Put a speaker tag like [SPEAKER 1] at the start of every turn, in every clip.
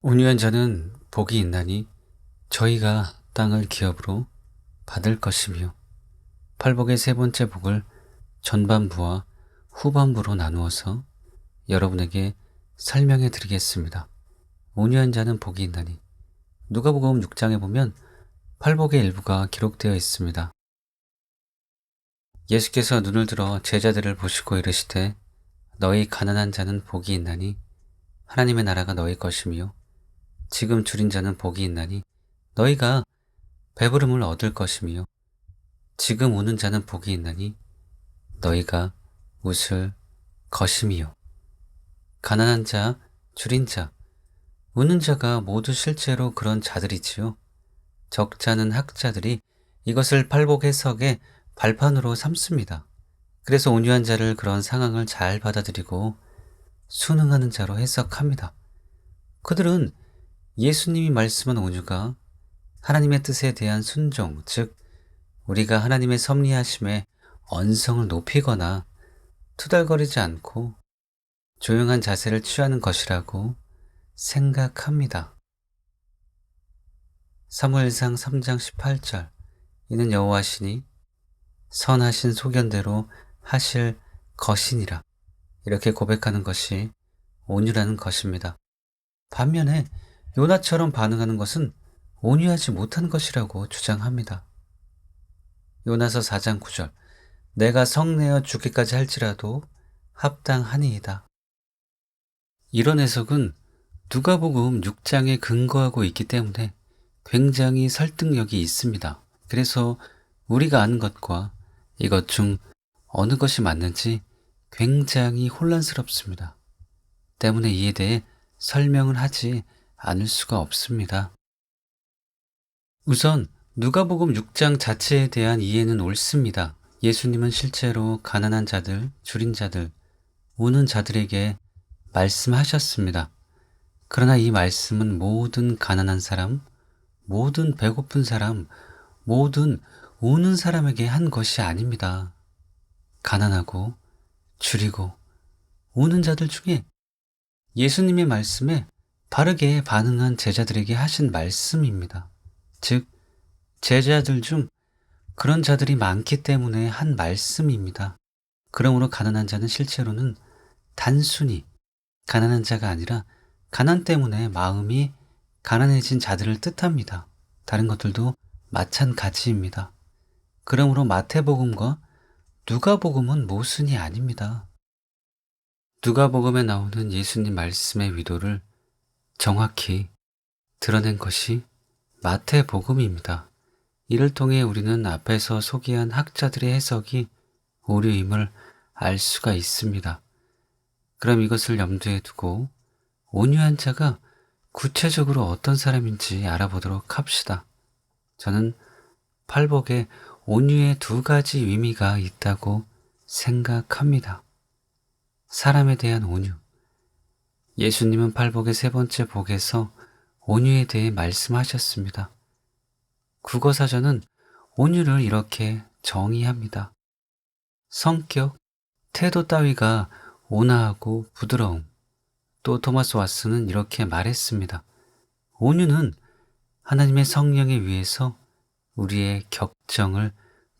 [SPEAKER 1] 온유한 자는 복이 있나니 저희가 땅을 기업으로 받을 것이며. 팔복의 세 번째 복을 전반부와 후반부로 나누어서 여러분에게 설명해 드리겠습니다. 온유한 자는 복이 있나니, 누가복음 6장에 보면 팔복의 일부가 기록되어 있습니다. 예수께서 눈을 들어 제자들을 보시고 이르시되 너희 가난한 자는 복이 있나니 하나님의 나라가 너희 것이며, 지금 줄인 자는 복이 있나니 너희가 배부름을 얻을 것이며, 지금 우는 자는 복이 있나니 너희가 웃을 것이며. 가난한 자, 줄인 자, 우는 자가 모두 실제로 그런 자들이지요. 적잖은 학자들이 이것을 팔복 해석의 발판으로 삼습니다. 그래서 온유한 자를 그런 상황을 잘 받아들이고 순응하는 자로 해석합니다. 그들은 예수님이 말씀한 온유가 하나님의 뜻에 대한 순종, 즉 우리가 하나님의 섭리하심에 언성을 높이거나 투덜거리지 않고 조용한 자세를 취하는 것이라고 생각합니다. 사무엘상 3장 18절, 이는 여호와시니 선하신 소견대로 하실 것이니라, 이렇게 고백하는 것이 온유라는 것입니다. 반면에 요나처럼 반응하는 것은 온유하지 못한 것이라고 주장합니다. 요나서 4장 9절, 내가 성내어 죽기까지 할지라도 합당하니이다. 이런 해석은 누가복음 6장에 근거하고 있기 때문에 굉장히 설득력이 있습니다. 그래서 우리가 아는 것과 이것 중 어느 것이 맞는지 굉장히 혼란스럽습니다. 때문에 이에 대해 설명을 하지 않을 수가 없습니다. 우선 누가복음 6장 자체에 대한 이해는 옳습니다. 예수님은 실제로 가난한 자들, 줄인 자들, 우는 자들에게 말씀하셨습니다. 그러나 이 말씀은 모든 가난한 사람, 모든 배고픈 사람, 모든 우는 사람에게 한 것이 아닙니다. 가난하고 줄이고 우는 자들 중에 예수님의 말씀에 바르게 반응한 제자들에게 하신 말씀입니다. 즉, 제자들 중 그런 자들이 많기 때문에 한 말씀입니다. 그러므로 가난한 자는 실제로는 단순히 가난한 자가 아니라 가난 때문에 마음이 가난해진 자들을 뜻합니다. 다른 것들도 마찬가지입니다. 그러므로 마태복음과 누가복음은 모순이 아닙니다. 누가복음에 나오는 예수님 말씀의 위도를 정확히 드러낸 것이 마태복음입니다. 이를 통해 우리는 앞에서 소개한 학자들의 해석이 오류임을 알 수가 있습니다. 그럼 이것을 염두에 두고 온유한 자가 구체적으로 어떤 사람인지 알아보도록 합시다. 저는 팔복에 온유의 두 가지 의미가 있다고 생각합니다. 사람에 대한 온유. 예수님은 팔복의 세 번째 복에서 온유에 대해 말씀하셨습니다. 국어사전은 온유를 이렇게 정의합니다. 성격, 태도 따위가 온화하고 부드러움. 또 토마스 왓슨은 이렇게 말했습니다. 온유는 하나님의 성령에 의해서 우리의 격정을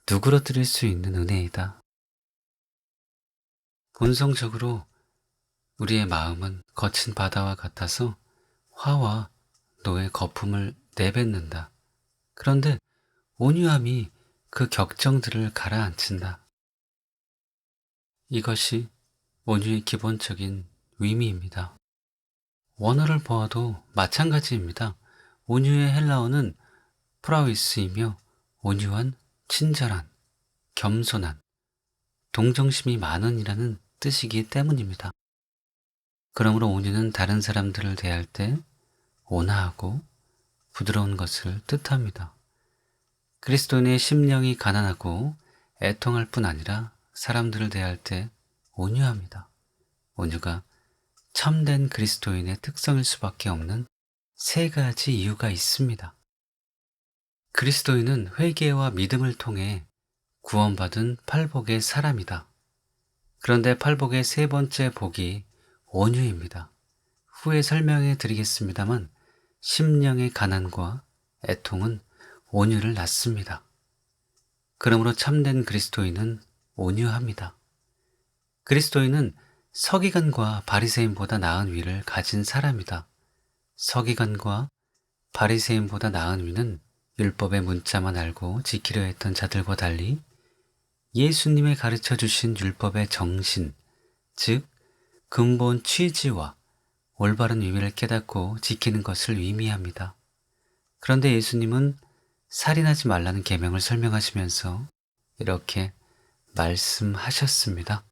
[SPEAKER 1] 누그러뜨릴 수 있는 은혜이다. 본성적으로 우리의 마음은 거친 바다와 같아서 화와 노의 거품을 내뱉는다. 그런데 온유함이 그 격정들을 가라앉힌다. 이것이 온유의 기본적인 의미입니다. 원어를 보아도 마찬가지입니다. 온유의 헬라어는 프라위스이며 온유한, 친절한, 겸손한, 동정심이 많은이라는 뜻이기 때문입니다. 그러므로 온유는 다른 사람들을 대할 때 온화하고 부드러운 것을 뜻합니다. 그리스도인의 심령이 가난하고 애통할 뿐 아니라 사람들을 대할 때 온유합니다. 온유가 참된 그리스도인의 특성일 수밖에 없는 세 가지 이유가 있습니다. 그리스도인은 회개와 믿음을 통해 구원받은 팔복의 사람이다. 그런데 팔복의 세 번째 복이 온유입니다. 후에 설명해 드리겠습니다만 심령의 가난과 애통은 온유를 낳습니다. 그러므로 참된 그리스도인은 온유합니다. 그리스도인은 서기관과 바리새인보다 나은 위를 가진 사람이다. 서기관과 바리새인보다 나은 위는 율법의 문자만 알고 지키려 했던 자들과 달리 예수님의 가르쳐 주신 율법의 정신, 즉 근본 취지와 올바른 의미를 깨닫고 지키는 것을 의미합니다. 그런데 예수님은 살인하지 말라는 계명을 설명하시면서 이렇게 말씀하셨습니다.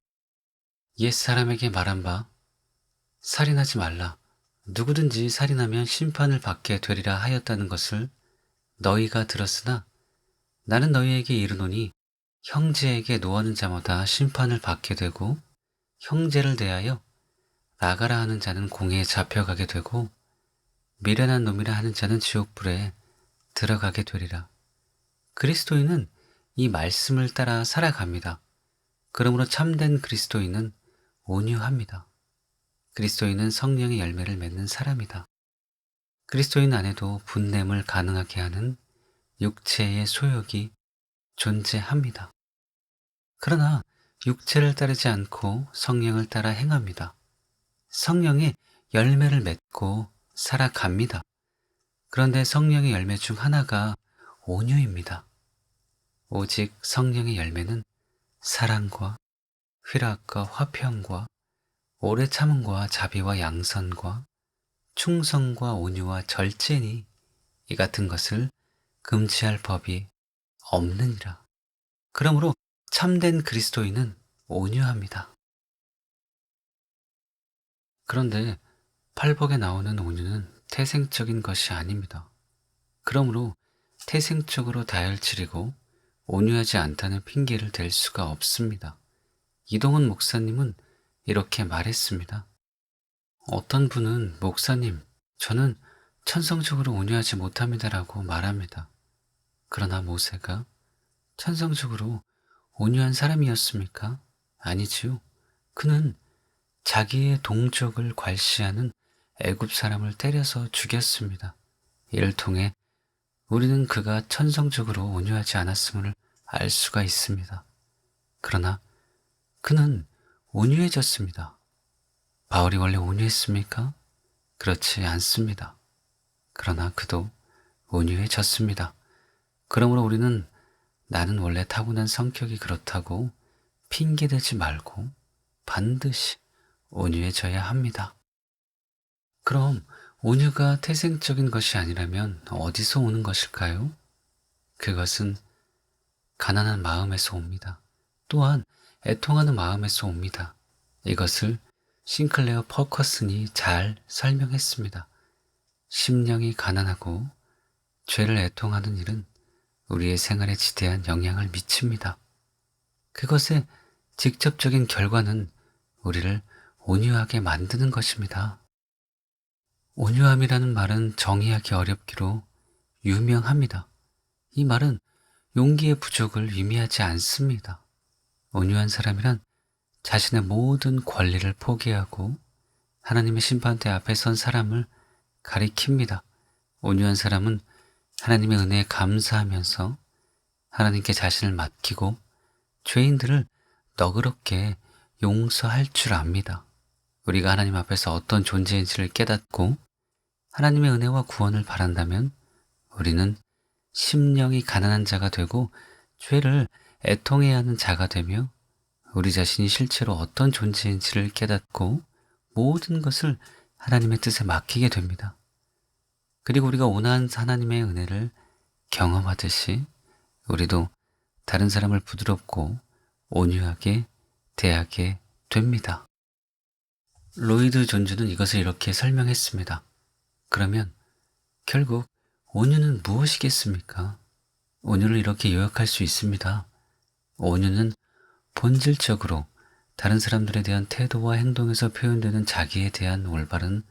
[SPEAKER 1] 옛사람에게 말한 바 살인하지 말라. 누구든지 살인하면 심판을 받게 되리라 하였다는 것을 너희가 들었으나 나는 너희에게 이르노니 형제에게 노하는 자마다 심판을 받게 되고 형제를 대하여 나가라 하는 자는 공회에 잡혀가게 되고 미련한 놈이라 하는 자는 지옥불에 들어가게 되리라. 그리스도인은 이 말씀을 따라 살아갑니다. 그러므로 참된 그리스도인은 온유합니다. 그리스도인은 성령의 열매를 맺는 사람이다. 그리스도인 안에도 분냄을 가능하게 하는 육체의 소욕이 존재합니다. 그러나 육체를 따르지 않고 성령을 따라 행합니다. 성령의 열매를 맺고 살아갑니다. 그런데 성령의 열매 중 하나가 온유입니다. 오직 성령의 열매는 사랑과 희락과 화평과 오래 참음과 자비와 양선과 충성과 온유와 절제니 이 같은 것을 금지할 법이 없느니라. 그러므로 참된 그리스도인은 온유합니다. 그런데 팔복에 나오는 온유는 태생적인 것이 아닙니다. 그러므로 태생적으로 다혈질이고 온유하지 않다는 핑계를 댈 수가 없습니다. 이동훈 목사님은 이렇게 말했습니다. 어떤 분은 목사님, 저는 천성적으로 온유하지 못합니다라고 말합니다. 그러나 모세가 천성적으로 온유한 사람이었습니까? 아니지요. 그는 자기의 동족을 괄시하는 애굽 사람을 때려서 죽였습니다. 이를 통해 우리는 그가 천성적으로 온유하지 않았음을 알 수가 있습니다. 그러나 그는 온유해졌습니다. 바울이 원래 온유했습니까? 그렇지 않습니다. 그러나 그도 온유해졌습니다. 그러므로 우리는 나는 원래 타고난 성격이 그렇다고 핑계대지 말고 반드시 온유해져야 합니다. 그럼 온유가 태생적인 것이 아니라면 어디서 오는 것일까요? 그것은 가난한 마음에서 옵니다. 또한 애통하는 마음에서 옵니다. 이것을 싱클레어 퍼커슨이 잘 설명했습니다. 심령이 가난하고 죄를 애통하는 일은 우리의 생활에 지대한 영향을 미칩니다. 그것의 직접적인 결과는 우리를 온유하게 만드는 것입니다. 온유함이라는 말은 정의하기 어렵기로 유명합니다. 이 말은 용기의 부족을 의미하지 않습니다. 온유한 사람이란 자신의 모든 권리를 포기하고 하나님의 심판대 앞에 선 사람을 가리킵니다. 온유한 사람은 하나님의 은혜에 감사하면서 하나님께 자신을 맡기고 죄인들을 너그럽게 용서할 줄 압니다. 우리가 하나님 앞에서 어떤 존재인지를 깨닫고 하나님의 은혜와 구원을 바란다면 우리는 심령이 가난한 자가 되고 죄를 애통해야 하는 자가 되며 우리 자신이 실제로 어떤 존재인지를 깨닫고 모든 것을 하나님의 뜻에 맡기게 됩니다. 그리고 우리가 온화한 하나님의 은혜를 경험하듯이 우리도 다른 사람을 부드럽고 온유하게 대하게 됩니다. 로이드 존즈는 이것을 이렇게 설명했습니다. 그러면 결국 온유는 무엇이겠습니까? 온유를 이렇게 요약할 수 있습니다. 온유는 본질적으로 다른 사람들에 대한 태도와 행동에서 표현되는 자기에 대한 올바른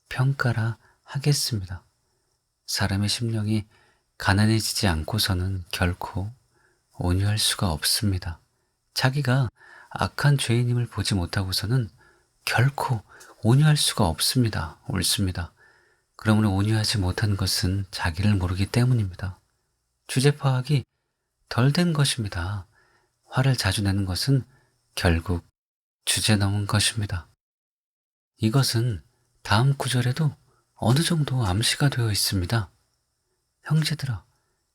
[SPEAKER 1] 평가라 하겠습니다. 사람의 심령이 가난해지지 않고서는 결코 온유할 수가 없습니다. 자기가 악한 죄인임을 보지 못하고서는 결코 온유할 수가 없습니다. 옳습니다. 그러므로 온유하지 못한 것은 자기를 모르기 때문입니다. 주제 파악이 덜 된 것입니다. 화를 자주 내는 것은 결국 주제 넘은 것입니다. 이것은 다음 구절에도 어느 정도 암시가 되어 있습니다. 형제들아,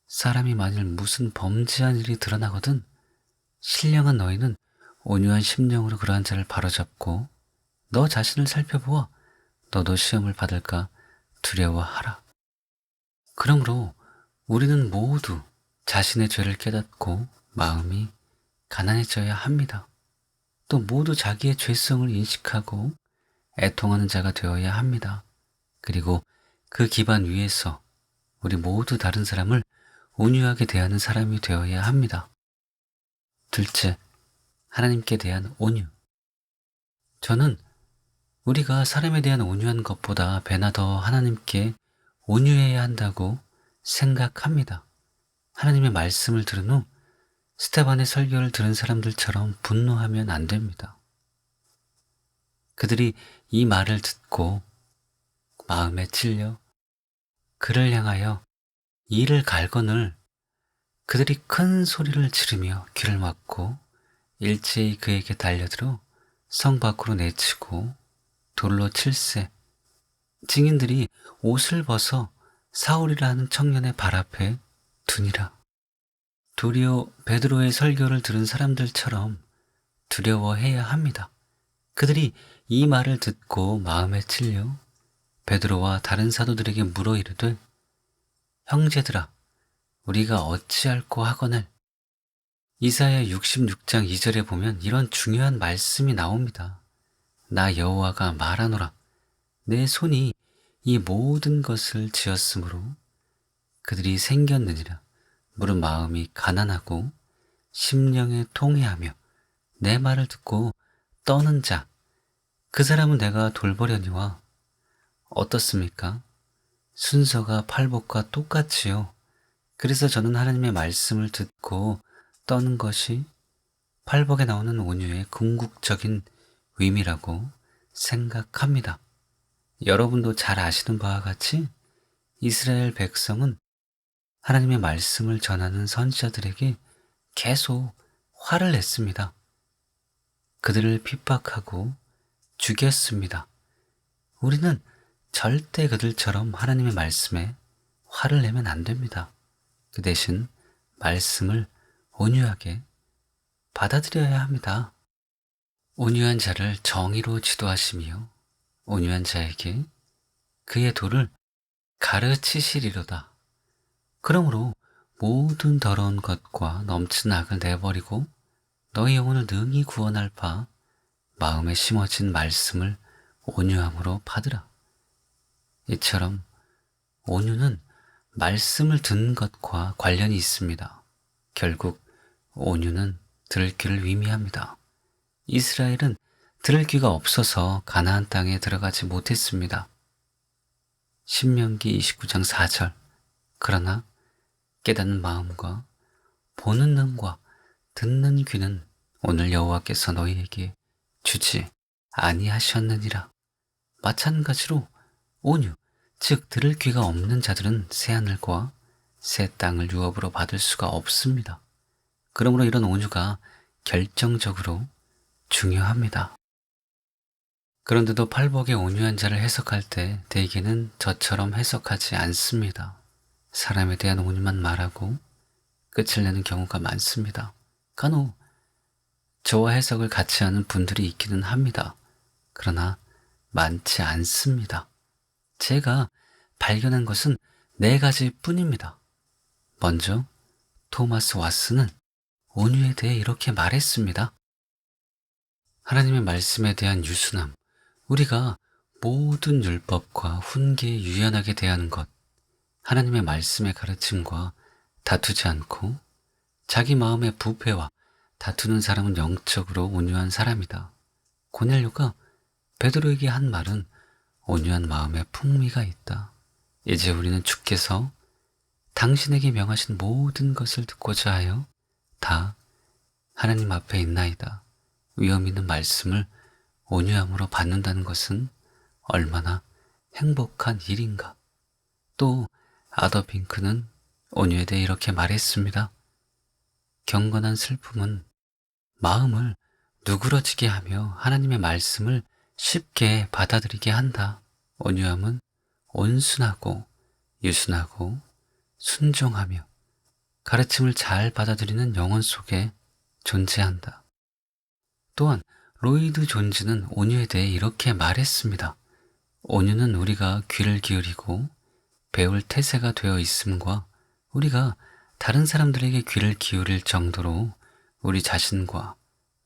[SPEAKER 1] 사람이 만일 무슨 범죄한 일이 드러나거든 신령한 너희는 온유한 심령으로 그러한 자를 바로잡고 너 자신을 살펴보아 너도 시험을 받을까 두려워하라. 그러므로 우리는 모두 자신의 죄를 깨닫고 마음이 가난해져야 합니다. 또 모두 자기의 죄성을 인식하고 애통하는 자가 되어야 합니다. 그리고 그 기반 위에서 우리 모두 다른 사람을 온유하게 대하는 사람이 되어야 합니다. 둘째, 하나님께 대한 온유. 저는 우리가 사람에 대한 온유한 것보다 배나 더 하나님께 온유해야 한다고 생각합니다. 하나님의 말씀을 들은 후 스테반의 설교를 들은 사람들처럼 분노하면 안 됩니다. 그들이 이 말을 듣고 마음에 찔려 그를 향하여 이를 갈거늘 그들이 큰 소리를 지르며 귀를 막고 일제히 그에게 달려들어 성 밖으로 내치고 돌로 칠세. 증인들이 옷을 벗어 사울이라 하는 청년의 발 앞에 두니라. 도리어 베드로의 설교를 들은 사람들처럼 두려워해야 합니다. 그들이 이 말을 듣고 마음에 찔려 베드로와 다른 사도들에게 물어 이르되 형제들아 우리가 어찌할꼬 하거늘. 이사야 66장 2절에 보면 이런 중요한 말씀이 나옵니다. 나 여호와가 말하노라. 내 손이 이 모든 것을 지었으므로 그들이 생겼느니라. 무릇 마음이 가난하고 심령에 통회하며 내 말을 듣고 떠는 자, 그 사람은 내가 돌보려니와 어떻습니까? 순서가 팔복과 똑같지요. 그래서 저는 하나님의 말씀을 듣고 떠는 것이 팔복에 나오는 온유의 궁극적인 의미라고 생각합니다. 여러분도 잘 아시는 바와 같이 이스라엘 백성은 하나님의 말씀을 전하는 선지자들에게 계속 화를 냈습니다. 그들을 핍박하고 죽였습니다. 우리는 절대 그들처럼 하나님의 말씀에 화를 내면 안 됩니다. 그 대신 말씀을 온유하게 받아들여야 합니다. 온유한 자를 정의로 지도하시며 온유한 자에게 그의 도를 가르치시리로다. 그러므로 모든 더러운 것과 넘치는 악을 내버리고 너희 영혼을 능히 구원할 바 마음에 심어진 말씀을 온유함으로 받으라. 이처럼 온유는 말씀을 듣는 것과 관련이 있습니다. 결국 온유는 들을 귀를 의미합니다. 이스라엘은 들을 귀가 없어서 가나안 땅에 들어가지 못했습니다. 신명기 29장 4절. 그러나 깨닫는 마음과 보는 눈과 듣는 귀는 오늘 여호와께서 너희에게 주지 아니하셨느니라. 마찬가지로 온유, 즉 들을 귀가 없는 자들은 새하늘과 새 땅을 유업으로 받을 수가 없습니다. 그러므로 이런 온유가 결정적으로 중요합니다. 그런데도 팔복의 온유한 자를 해석할 때 대개는 저처럼 해석하지 않습니다. 사람에 대한 온유만 말하고 끝을 내는 경우가 많습니다. 간혹 저와 해석을 같이 하는 분들이 있기는 합니다. 그러나 많지 않습니다. 제가 발견한 것은 4가지 뿐입니다. 먼저 토마스 왓슨은 온유에 대해 이렇게 말했습니다. 하나님의 말씀에 대한 유순함, 우리가 모든 율법과 훈계에 유연하게 대하는 것, 하나님의 말씀의 가르침과 다투지 않고 자기 마음의 부패와 다투는 사람은 영적으로 온유한 사람이다. 고넬료가 베드로에게 한 말은 온유한 마음에 풍미가 있다. 이제 우리는 주께서 당신에게 명하신 모든 것을 듣고자 하여 다 하나님 앞에 있나이다. 위험 있는 말씀을 온유함으로 받는다는 것은 얼마나 행복한 일인가. 또 아더핑크는 온유에 대해 이렇게 말했습니다. 경건한 슬픔은 마음을 누그러지게 하며 하나님의 말씀을 쉽게 받아들이게 한다. 온유함은 온순하고 유순하고 순종하며 가르침을 잘 받아들이는 영혼 속에 존재한다. 또한 로이드 존즈는 온유에 대해 이렇게 말했습니다. 온유는 우리가 귀를 기울이고 배울 태세가 되어 있음과 우리가 다른 사람들에게 귀를 기울일 정도로 우리 자신과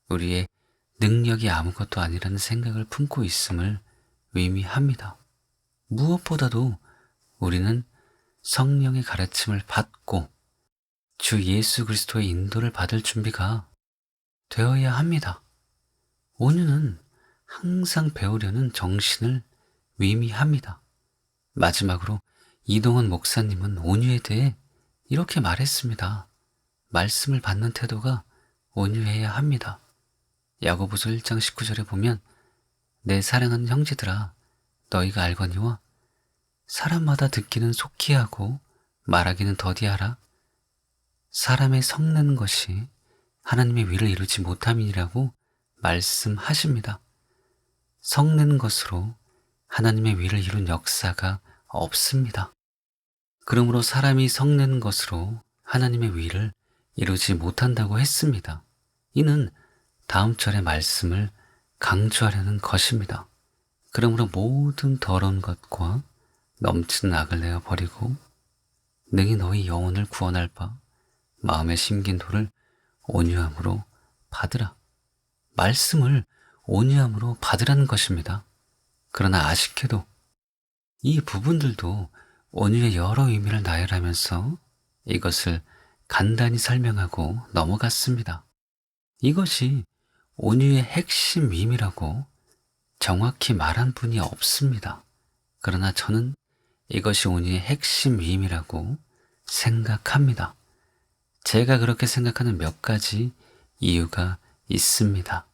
[SPEAKER 1] 우리의 능력이 아무것도 아니라는 생각을 품고 있음을 의미합니다. 무엇보다도 우리는 성령의 가르침을 받고 주 예수 그리스도의 인도를 받을 준비가 되어야 합니다. 온유는 항상 배우려는 정신을 의미합니다. 마지막으로 이동원 목사님은 온유에 대해 이렇게 말했습니다. 말씀을 받는 태도가 온유해야 합니다. 야고보서 1장 19절에 보면 내 사랑하는 형제들아 너희가 알거니와 사람마다 듣기는 속히 하고 말하기는 더디하라. 사람의 성내는 것이 하나님의 위를 이루지 못함이라고 말씀하십니다. 성내는 것으로 하나님의 위를 이룬 역사가 없습니다. 그러므로 사람이 성내는 것으로 하나님의 위를 이루지 못한다고 했습니다. 이는 다음 절의 말씀을 강조하려는 것입니다. 그러므로 모든 더러운 것과 넘치는 악을 내어 버리고 능히 너희 영혼을 구원할 바 마음에 심긴 돌을 온유함으로 받으라. 말씀을 온유함으로 받으라는 것입니다. 그러나 아쉽게도 이 부분들도 온유의 여러 의미를 나열하면서 이것을 간단히 설명하고 넘어갔습니다. 이것이 온유의 핵심 의미라고 정확히 말한 분이 없습니다. 그러나 저는 이것이 온유의 핵심 의미라고 생각합니다. 제가 그렇게 생각하는 몇 가지 이유가 있습니다.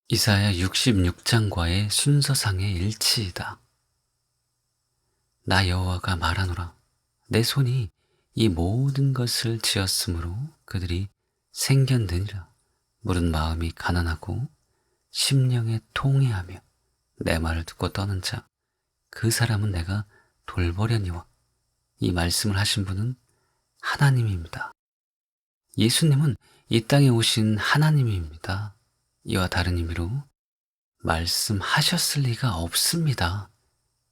[SPEAKER 1] 이사야 66장과의 순서상의 일치이다. 나 여호와가 말하노라. 내 손이 이 모든 것을 지었으므로 그들이 생겼느니라. 물은 마음이 가난하고 심령에 통회하며 내 말을 듣고 떠는 자, 그 사람은 내가 돌보려니와. 이 말씀을 하신 분은 하나님입니다. 예수님은 이 땅에 오신 하나님입니다. 이와 다른 의미로 말씀하셨을 리가 없습니다.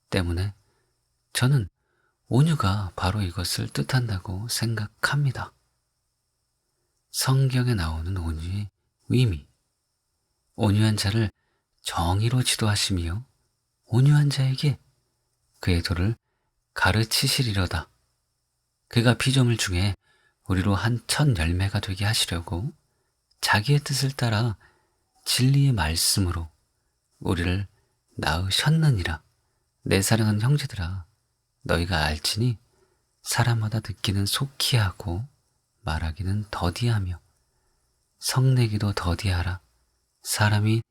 [SPEAKER 1] 때문에 저는 온유가 바로 이것을 뜻한다고 생각합니다. 성경에 나오는 온유의 의미, 온유한 자를 정의로 지도하시며 온유한 자에게 그의 도를 가르치시리로다. 그가 피조물 중에 우리로 한 첫 열매가 되게 하시려고 자기의 뜻을 따라 진리의 말씀으로 우리를 낳으셨느니라. 내 사랑하는 형제들아, 너희가 알지니 사람마다 듣기는 속히 하고 말하기는 더디하며 성내기도 더디하라. 사람이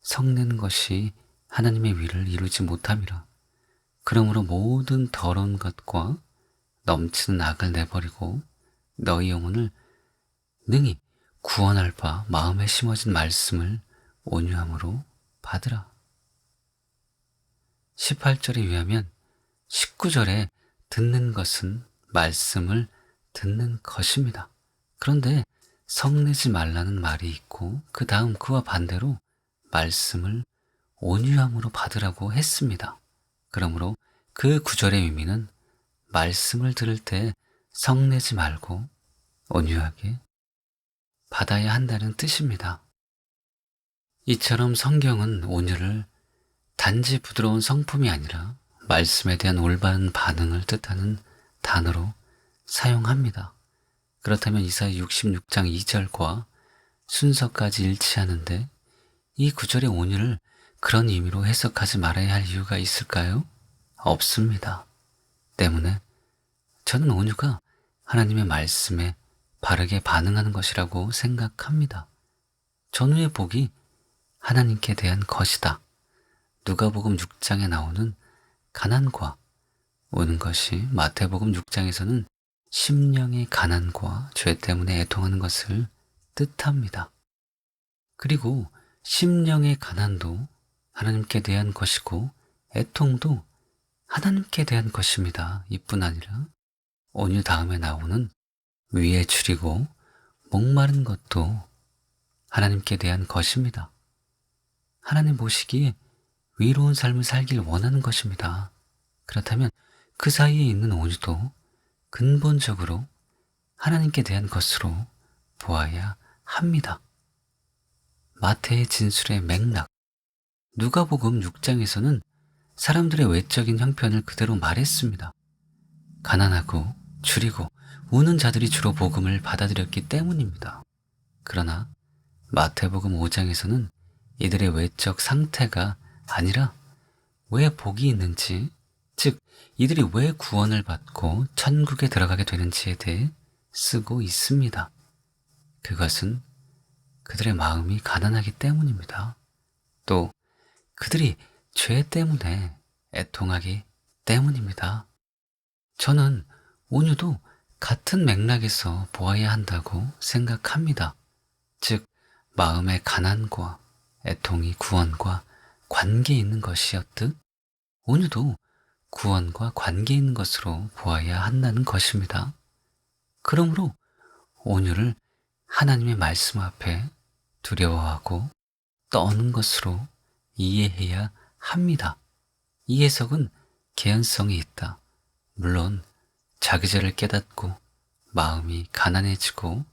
[SPEAKER 1] 성내는 것이 하나님의 위를 이루지 못함이라. 그러므로 모든 더러운 것과 넘치는 악을 내버리고 너희 영혼을 능히 구원할 바 마음에 심어진 말씀을 온유함으로 받으라. 18절에 의하면 19절에 듣는 것은 말씀을 듣는 것입니다. 그런데 성내지 말라는 말이 있고 그 다음 그와 반대로 말씀을 온유함으로 받으라고 했습니다. 그러므로 그 구절의 의미는 말씀을 들을 때 성내지 말고 온유하게 받아야 한다는 뜻입니다. 이처럼 성경은 온유를 단지 부드러운 성품이 아니라 말씀에 대한 올바른 반응을 뜻하는 단어로 사용합니다. 그렇다면 이사야 66장 2절과 순서까지 일치하는데 이 구절의 온유를 그런 의미로 해석하지 말아야 할 이유가 있을까요? 없습니다. 때문에 저는 온유가 하나님의 말씀에 바르게 반응하는 것이라고 생각합니다. 전후의 복이 하나님께 대한 것이다. 누가복음 6장에 나오는 가난과 우는 것이 마태복음 6장에서는 심령의 가난과 죄 때문에 애통하는 것을 뜻합니다. 그리고 심령의 가난도 하나님께 대한 것이고 애통도 하나님께 대한 것입니다. 이뿐 아니라 온유 다음에 나오는 위에 줄이고 목마른 것도 하나님께 대한 것입니다. 하나님 보시기에 위로운 삶을 살길 원하는 것입니다. 그렇다면 그 사이에 있는 온유도 근본적으로 하나님께 대한 것으로 보아야 합니다. 마태의 진술의 맥락, 누가복음 6장에서는 사람들의 외적인 형편을 그대로 말했습니다. 가난하고 줄이고 우는 자들이 주로 복음을 받아들였기 때문입니다. 그러나 마태복음 5장에서는 이들의 외적 상태가 아니라 왜 복이 있는지, 즉 이들이 왜 구원을 받고 천국에 들어가게 되는지에 대해 쓰고 있습니다. 그것은 그들의 마음이 가난하기 때문입니다. 또 그들이 죄 때문에 애통하기 때문입니다. 저는 온유도 같은 맥락에서 보아야 한다고 생각합니다. 즉, 마음의 가난과 애통이 구원과 관계 있는 것이었듯 온유도 구원과 관계 있는 것으로 보아야 한다는 것입니다. 그러므로 온유를 하나님의 말씀 앞에 두려워하고 떠는 것으로 이해해야 합니다. 이 해석은 개연성이 있다. 물론 자기 죄를 깨닫고 마음이 가난해지고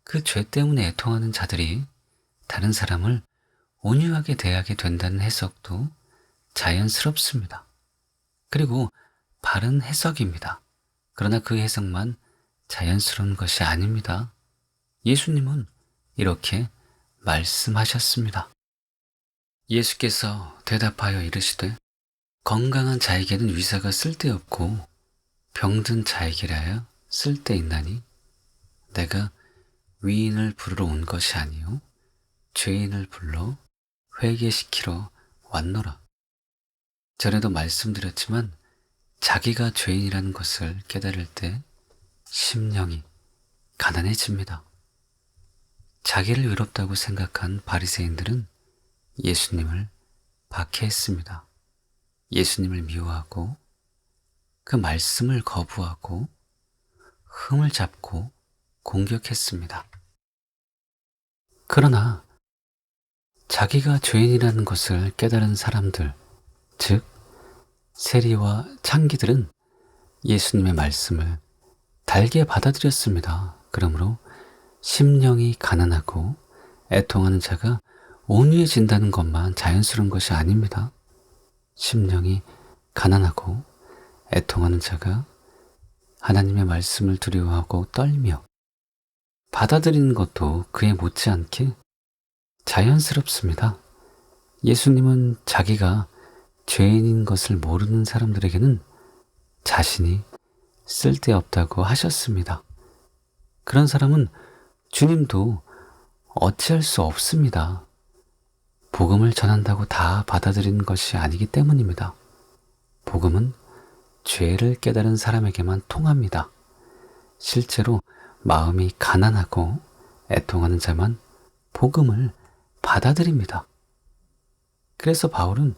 [SPEAKER 1] 그 죄 때문에 애통하는 자들이 다른 사람을 온유하게 대하게 된다는 해석도 자연스럽습니다. 그리고 바른 해석입니다. 그러나 그 해석만 자연스러운 것이 아닙니다. 예수님은 이렇게 말씀하셨습니다. 예수께서 대답하여 이르시되 건강한 자에게는 위사가 쓸데없고 병든 자에게라야 쓸데있나니 내가 위인을 부르러 온 것이 아니요 죄인을 불러 회개시키러 왔노라. 전에도 말씀드렸지만 자기가 죄인이라는 것을 깨달을 때 심령이 가난해집니다. 자기를 의롭다고 생각한 바리새인들은 예수님을 박해했습니다. 예수님을 미워하고 그 말씀을 거부하고 흠을 잡고 공격했습니다. 그러나 자기가 죄인이라는 것을 깨달은 사람들, 즉 세리와 창기들은 예수님의 말씀을 달게 받아들였습니다. 그러므로 심령이 가난하고 애통하는 자가 온유해진다는 것만 자연스러운 것이 아닙니다. 심령이 가난하고 애통하는 자가 하나님의 말씀을 두려워하고 떨며 받아들이는 것도 그에 못지않게 자연스럽습니다. 예수님은 자기가 죄인인 것을 모르는 사람들에게는 자신이 쓸데없다고 하셨습니다. 그런 사람은 주님도 어찌할 수 없습니다. 복음을 전한다고 다 받아들이는 것이 아니기 때문입니다. 복음은 죄를 깨달은 사람에게만 통합니다. 실제로 마음이 가난하고 애통하는 자만 복음을 받아들입니다. 그래서 바울은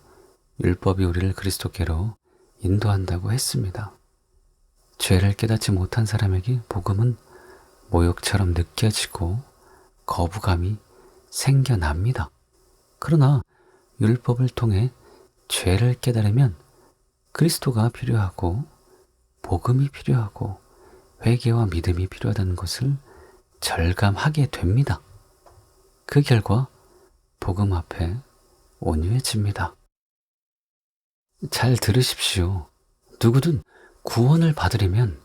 [SPEAKER 1] 율법이 우리를 그리스도께로 인도한다고 했습니다. 죄를 깨닫지 못한 사람에게 복음은 모욕처럼 느껴지고 거부감이 생겨납니다. 그러나 율법을 통해 죄를 깨달으면 그리스도가 필요하고 복음이 필요하고 회개와 믿음이 필요하다는 것을 절감하게 됩니다. 그 결과 복음 앞에 온유해집니다. 잘 들으십시오. 누구든 구원을 받으려면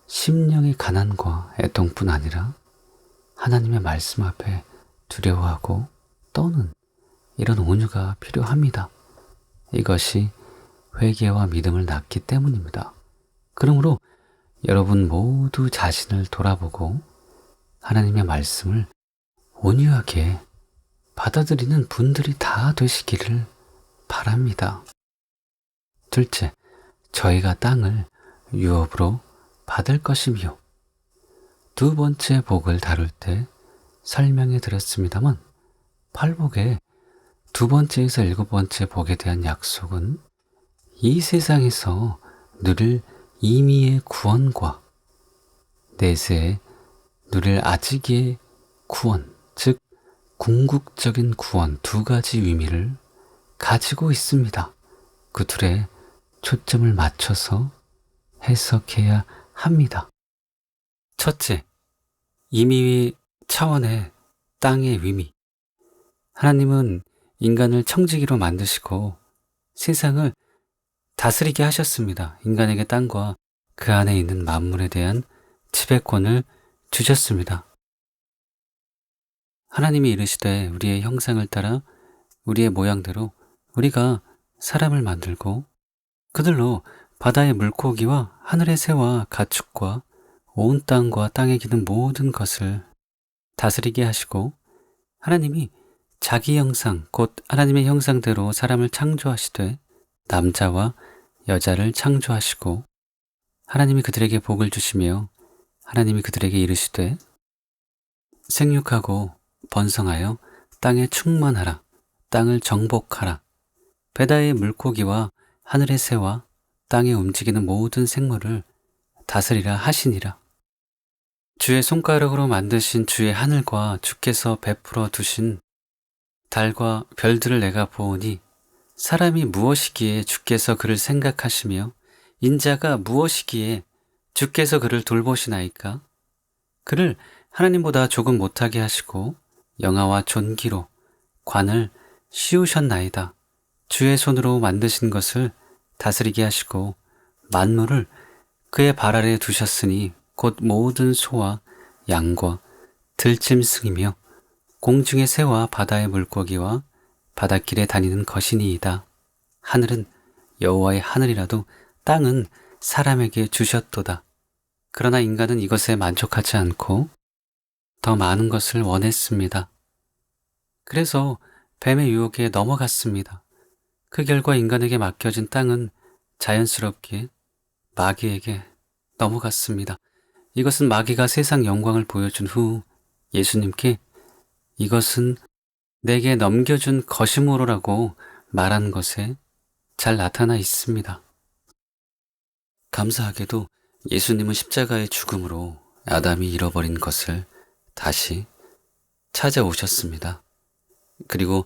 [SPEAKER 1] 심령의 가난과 애통뿐 아니라 하나님의 말씀 앞에 두려워하고 떠는 이런 온유가 필요합니다. 이것이 회개와 믿음을 낳기 때문입니다. 그러므로 여러분 모두 자신을 돌아보고 하나님의 말씀을 온유하게 받아들이는 분들이 다 되시기를 바랍니다. 둘째, 저희가 땅을 유업으로 받을 것이며, 두 번째 복을 다룰 때 설명해 드렸습니다만, 팔복의 두 번째에서 일곱 번째 복에 대한 약속은 이 세상에서 누릴 임의의 구원과 내세에 누릴 아직의 구원, 즉 궁극적인 구원 두 가지 의미를 가지고 있습니다. 그 둘에 초점을 맞춰서 해석해야 합니다. 첫째, 임의 차원의 땅의 의미. 하나님은 인간을 청지기로 만드시고 세상을 다스리게 하셨습니다. 인간에게 땅과 그 안에 있는 만물에 대한 지배권을 주셨습니다. 하나님이 이르시되 우리의 형상을 따라 우리의 모양대로 우리가 사람을 만들고 그들로 바다의 물고기와 하늘의 새와 가축과 온 땅과 땅에 기는 모든 것을 다스리게 하시고, 하나님이 자기 형상 곧 하나님의 형상대로 사람을 창조하시되 남자와 여자를 창조하시고, 하나님이 그들에게 복을 주시며 하나님이 그들에게 이르시되 생육하고 번성하여 땅에 충만하라, 땅을 정복하라, 바다의 물고기와 하늘의 새와 땅에 움직이는 모든 생물을 다스리라 하시니라. 주의 손가락으로 만드신 주의 하늘과 주께서 베풀어 두신 달과 별들을 내가 보오니 사람이 무엇이기에 주께서 그를 생각하시며 인자가 무엇이기에 주께서 그를 돌보시나이까? 그를 하나님보다 조금 못하게 하시고 영화와 존귀로 관을 씌우셨나이다. 주의 손으로 만드신 것을 다스리게 하시고 만물을 그의 발 아래에 두셨으니 곧 모든 소와 양과 들짐승이며 공중의 새와 바다의 물고기와 바닷길에 다니는 거시니이다. 하늘은 여호와의 하늘이라도 땅은 사람에게 주셨도다. 그러나 인간은 이것에 만족하지 않고 더 많은 것을 원했습니다. 그래서 뱀의 유혹에 넘어갔습니다. 그 결과 인간에게 맡겨진 땅은 자연스럽게 마귀에게 넘어갔습니다. 이것은 마귀가 세상 영광을 보여준 후 예수님께 이것은 내게 넘겨준 것이므로라고 말한 것에 잘 나타나 있습니다. 감사하게도 예수님은 십자가의 죽음으로 아담이 잃어버린 것을 다시 찾아오셨습니다. 그리고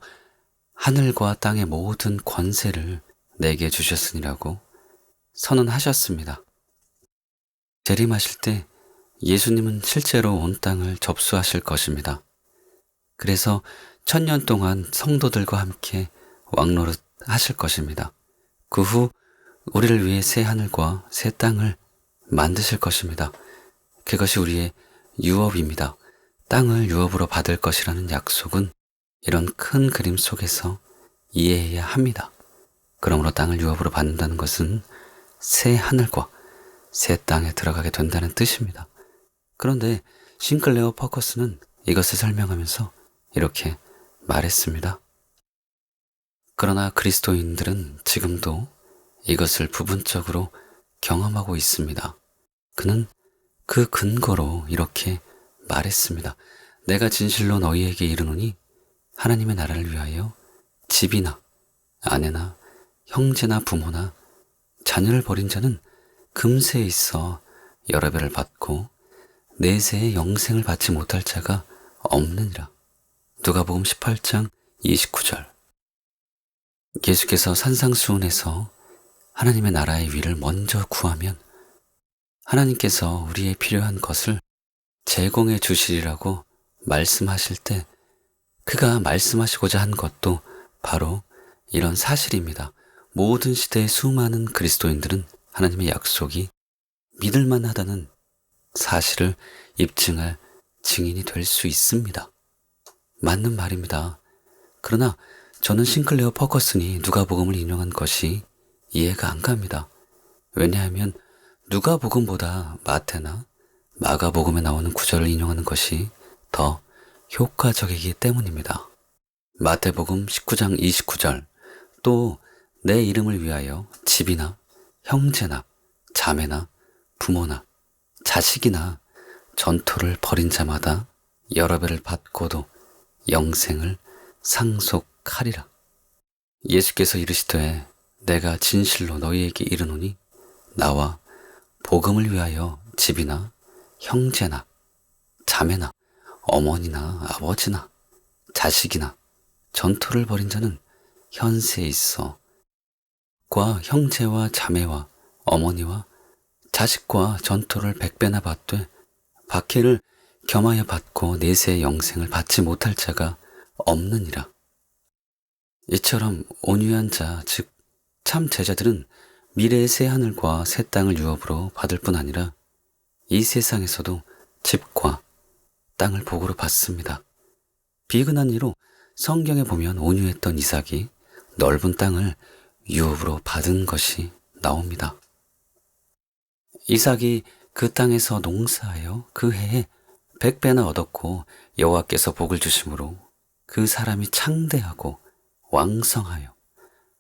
[SPEAKER 1] 하늘과 땅의 모든 권세를 내게 주셨으니라고 선언하셨습니다. 재림하실 때 예수님은 실제로 온 땅을 접수하실 것입니다. 그래서 1000년 동안 성도들과 함께 왕노릇 하실 것입니다. 그 후 우리를 위해 새 하늘과 새 땅을 만드실 것입니다. 그것이 우리의 유업입니다. 땅을 유업으로 받을 것이라는 약속은 이런 큰 그림 속에서 이해해야 합니다. 그러므로 땅을 유업으로 받는다는 것은 새 하늘과 새 땅에 들어가게 된다는 뜻입니다. 그런데 싱클레어 퍼커스는 이것을 설명하면서 이렇게 말했습니다. 그러나 그리스도인들은 지금도 이것을 부분적으로 경험하고 있습니다. 그는 그 근거로 이렇게 말했습니다. 내가 진실로 너희에게 이르노니 하나님의 나라를 위하여 집이나 아내나 형제나 부모나 자녀를 버린 자는 금세에 있어 여러 배를 받고 내세에 영생을 받지 못할 자가 없느니라. 누가복음 18장 29절. 예수께서 산상수훈에서 하나님의 나라의 위를 먼저 구하면 하나님께서 우리의 필요한 것을 제공해 주시리라고 말씀하실 때 그가 말씀하시고자 한 것도 바로 이런 사실입니다. 모든 시대의 수많은 그리스도인들은 하나님의 약속이 믿을만하다는 사실을 입증할 증인이 될 수 있습니다. 맞는 말입니다. 그러나 저는 싱클레어 퍼커슨이 누가복음을 인용한 것이 이해가 안 갑니다. 왜냐하면 누가복음보다 마태나 마가복음에 나오는 구절을 인용하는 것이 더 효과적이기 때문입니다. 마태복음 19장 29절 또 내 이름을 위하여 집이나 형제나 자매나 부모나 자식이나 전토를 벌인 자마다 여러 배를 받고도 영생을 상속하리라. 예수께서 이르시되 내가 진실로 너희에게 이르노니 나와 복음을 위하여 집이나 형제나 자매나 어머니나 아버지나 자식이나 전토를 벌인 자는 현세에 있어 과 형제와 자매와 어머니와 자식과 전토를 100배나 받되 박해를 겸하여 받고 내세의 영생을 받지 못할 자가 없느니라. 이처럼 온유한 자, 즉 참 제자들은 미래의 새 하늘과 새 땅을 유업으로 받을 뿐 아니라 이 세상에서도 집과 땅을 복으로 받습니다. 비근한 이로 성경에 보면 온유했던 이삭이 넓은 땅을 유업으로 받은 것이 나옵니다. 이삭이 그 땅에서 농사하여 그 해에 100배나 얻었고 여호와께서 복을 주심으로 그 사람이 창대하고 왕성하여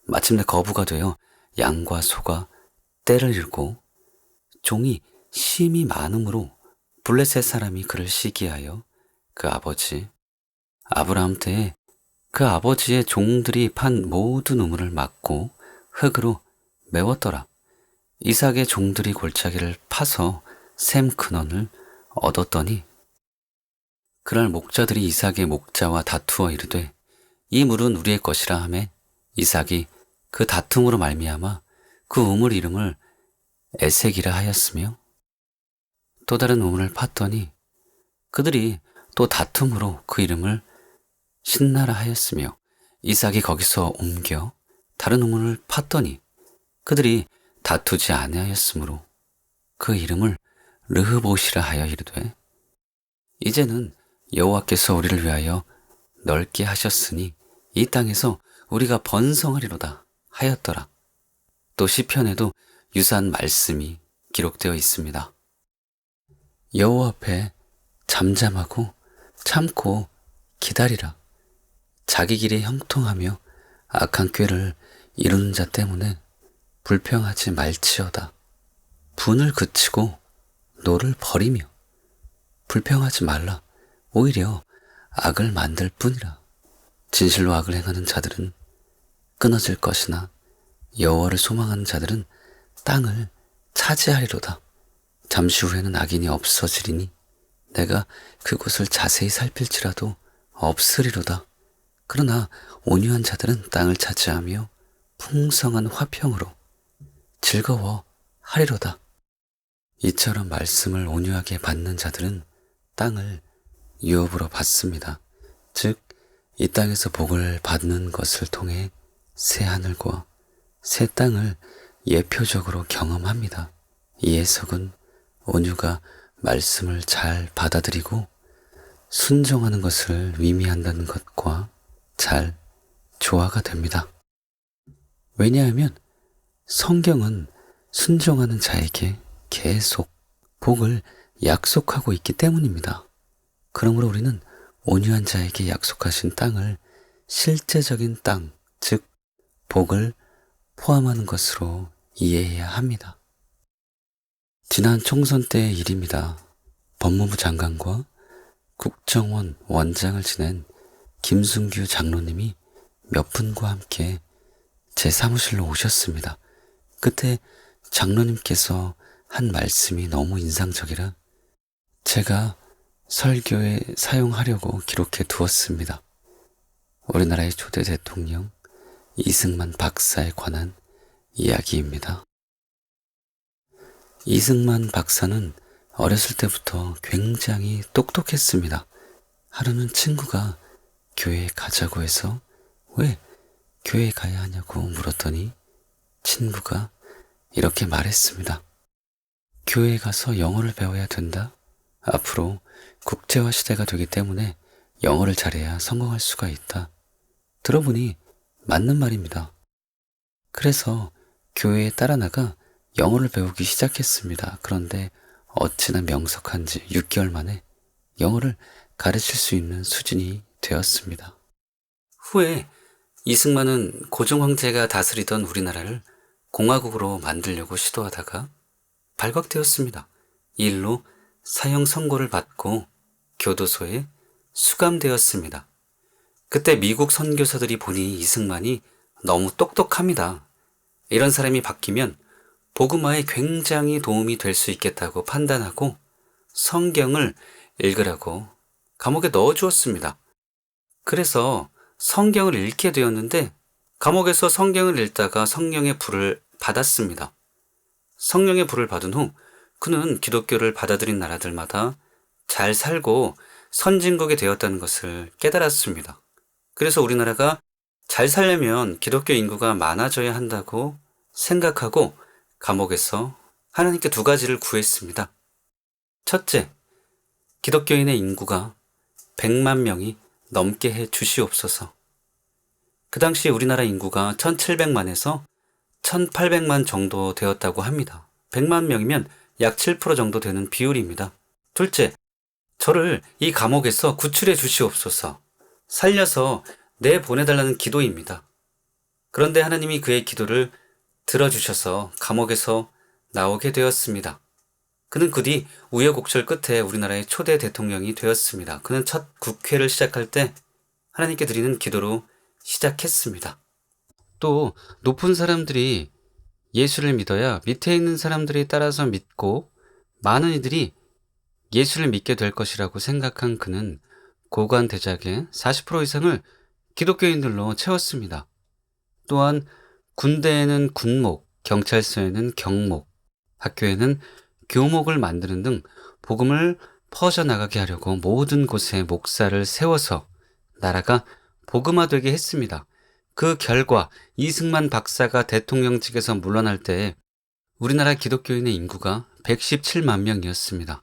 [SPEAKER 1] 마침내 거부가 되어 양과 소가 떼를 잃고 종이 심이 많음으로 블레셋 사람이 그를 시기하여 그 아버지 아브라함 때에 그 아버지의 종들이 판 모든 우물을 막고 흙으로 메웠더라. 이삭의 종들이 골짜기를 파서 샘 근원을 얻었더니 그날 목자들이 이삭의 목자와 다투어 이르되 이 물은 우리의 것이라 하매 이삭이 그 다툼으로 말미암아 그 우물 이름을 에색이라 하였으며 또 다른 우물을 팠더니 그들이 또 다툼으로 그 이름을 신나라 하였으며 이삭이 거기서 옮겨 다른 우물을 팠더니 그들이 다투지 아니하였으므로 그 이름을 르흐봇이라 하여 이르되 이제는 여호와께서 우리를 위하여 넓게 하셨으니 이 땅에서 우리가 번성하리로다 하였더라. 또 시편에도 유사한 말씀이 기록되어 있습니다. 여호와 앞에 잠잠하고 참고 기다리라. 자기 길에 형통하며 악한 꾀를 이루는 자 때문에 불평하지 말지어다. 분을 그치고 노를 버리며 불평하지 말라. 오히려 악을 만들 뿐이라. 진실로 악을 행하는 자들은 끊어질 것이나 여호와를 소망하는 자들은 땅을 차지하리로다. 잠시 후에는 악인이 없어지리니 내가 그곳을 자세히 살필지라도 없으리로다. 그러나 온유한 자들은 땅을 차지하며 풍성한 화평으로 즐거워하리로다. 이처럼 말씀을 온유하게 받는 자들은 땅을 유업으로 받습니다. 즉, 이 땅에서 복을 받는 것을 통해 새 하늘과 새 땅을 예표적으로 경험합니다. 이 해석은 온유가 말씀을 잘 받아들이고 순종하는 것을 의미한다는 것과 잘 조화가 됩니다. 왜냐하면 성경은 순종하는 자에게 계속 복을 약속하고 있기 때문입니다. 그러므로 우리는 온유한 자에게 약속하신 땅을 실제적인 땅, 즉 복을 포함하는 것으로 이해해야 합니다. 지난 총선 때의 일입니다. 법무부 장관과 국정원 원장을 지낸 김순규 장로님이 몇 분과 함께 제 사무실로 오셨습니다. 그때 장로님께서 한 말씀이 너무 인상적이라 제가 설교에 사용하려고 기록해 두었습니다. 우리나라의 초대 대통령 이승만 박사에 관한 이야기입니다. 이승만 박사는 어렸을 때부터 굉장히 똑똑했습니다. 하루는 친구가 교회에 가자고 해서 왜 교회에 가야 하냐고 물었더니 친구가 이렇게 말했습니다. 교회에 가서 영어를 배워야 된다. 앞으로 국제화 시대가 되기 때문에 영어를 잘해야 성공할 수가 있다. 들어보니 맞는 말입니다. 그래서 교회에 따라 나가 영어를 배우기 시작했습니다. 그런데 어찌나 명석한지 6개월 만에 영어를 가르칠 수 있는 수준이 되었습니다. 후에 이승만은 고종 황제가 다스리던 우리나라를 공화국으로 만들려고 시도하다가 발각되었습니다. 이 일로 사형 선고를 받고 교도소에 수감되었습니다. 그때 미국 선교사들이 보니 이승만이 너무 똑똑합니다. 이런 사람이 바뀌면 복음화에 굉장히 도움이 될 수 있겠다고 판단하고 성경을 읽으라고 감옥에 넣어주었습니다. 그래서 성경을 읽게 되었는데 감옥에서 성경을 읽다가 성령의 불을 받았습니다. 성령의 불을 받은 후 그는 기독교를 받아들인 나라들마다 잘 살고 선진국이 되었다는 것을 깨달았습니다. 그래서 우리나라가 잘 살려면 기독교 인구가 많아져야 한다고 생각하고 감옥에서 하나님께 두 가지를 구했습니다. 첫째, 기독교인의 인구가 100만 명이 넘게 해 주시옵소서. 그 당시 우리나라 인구가 1700만에서 1800만 정도 되었다고 합니다. 100만 명이면 약 7% 정도 되는 비율입니다. 둘째, 저를 이 감옥에서 구출해 주시옵소서. 살려서 내보내달라는 기도입니다. 그런데 하나님이 그의 기도를 들어주셔서 감옥에서 나오게 되었습니다. 그는 그 뒤 우여곡절 끝에 우리나라의 초대 대통령이 되었습니다. 그는 첫 국회를 시작할 때 하나님께 드리는 기도로 시작했습니다. 또 높은 사람들이 예수를 믿어야 밑에 있는 사람들이 따라서 믿고 많은 이들이 예수를 믿게 될 것이라고 생각한 그는 고관 대작의 40% 이상을 기독교인들로 채웠습니다. 또한 군대에는 군목, 경찰서에는 경목, 학교에는 교목을 만드는 등 복음을 퍼져나가게 하려고 모든 곳에 목사를 세워서 나라가 복음화되게 했습니다. 그 결과 이승만 박사가 대통령직에서 물러날 때 우리나라 기독교인의 인구가 117만 명이었습니다.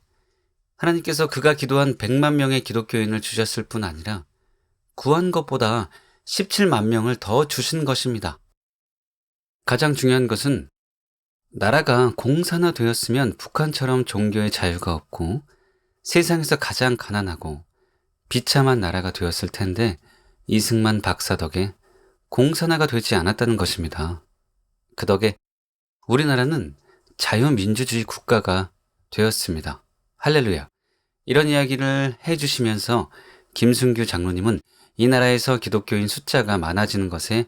[SPEAKER 1] 하나님께서 그가 기도한 100만 명의 기독교인을 주셨을 뿐 아니라 구한 것보다 17만 명을 더 주신 것입니다. 가장 중요한 것은 나라가 공산화되었으면 북한처럼 종교의 자유가 없고 세상에서 가장 가난하고 비참한 나라가 되었을 텐데 이승만 박사 덕에 공산화가 되지 않았다는 것입니다. 그 덕에 우리나라는 자유민주주의 국가가 되었습니다. 할렐루야. 이런 이야기를 해주시면서 김순규 장로님은 이 나라에서 기독교인 숫자가 많아지는 것에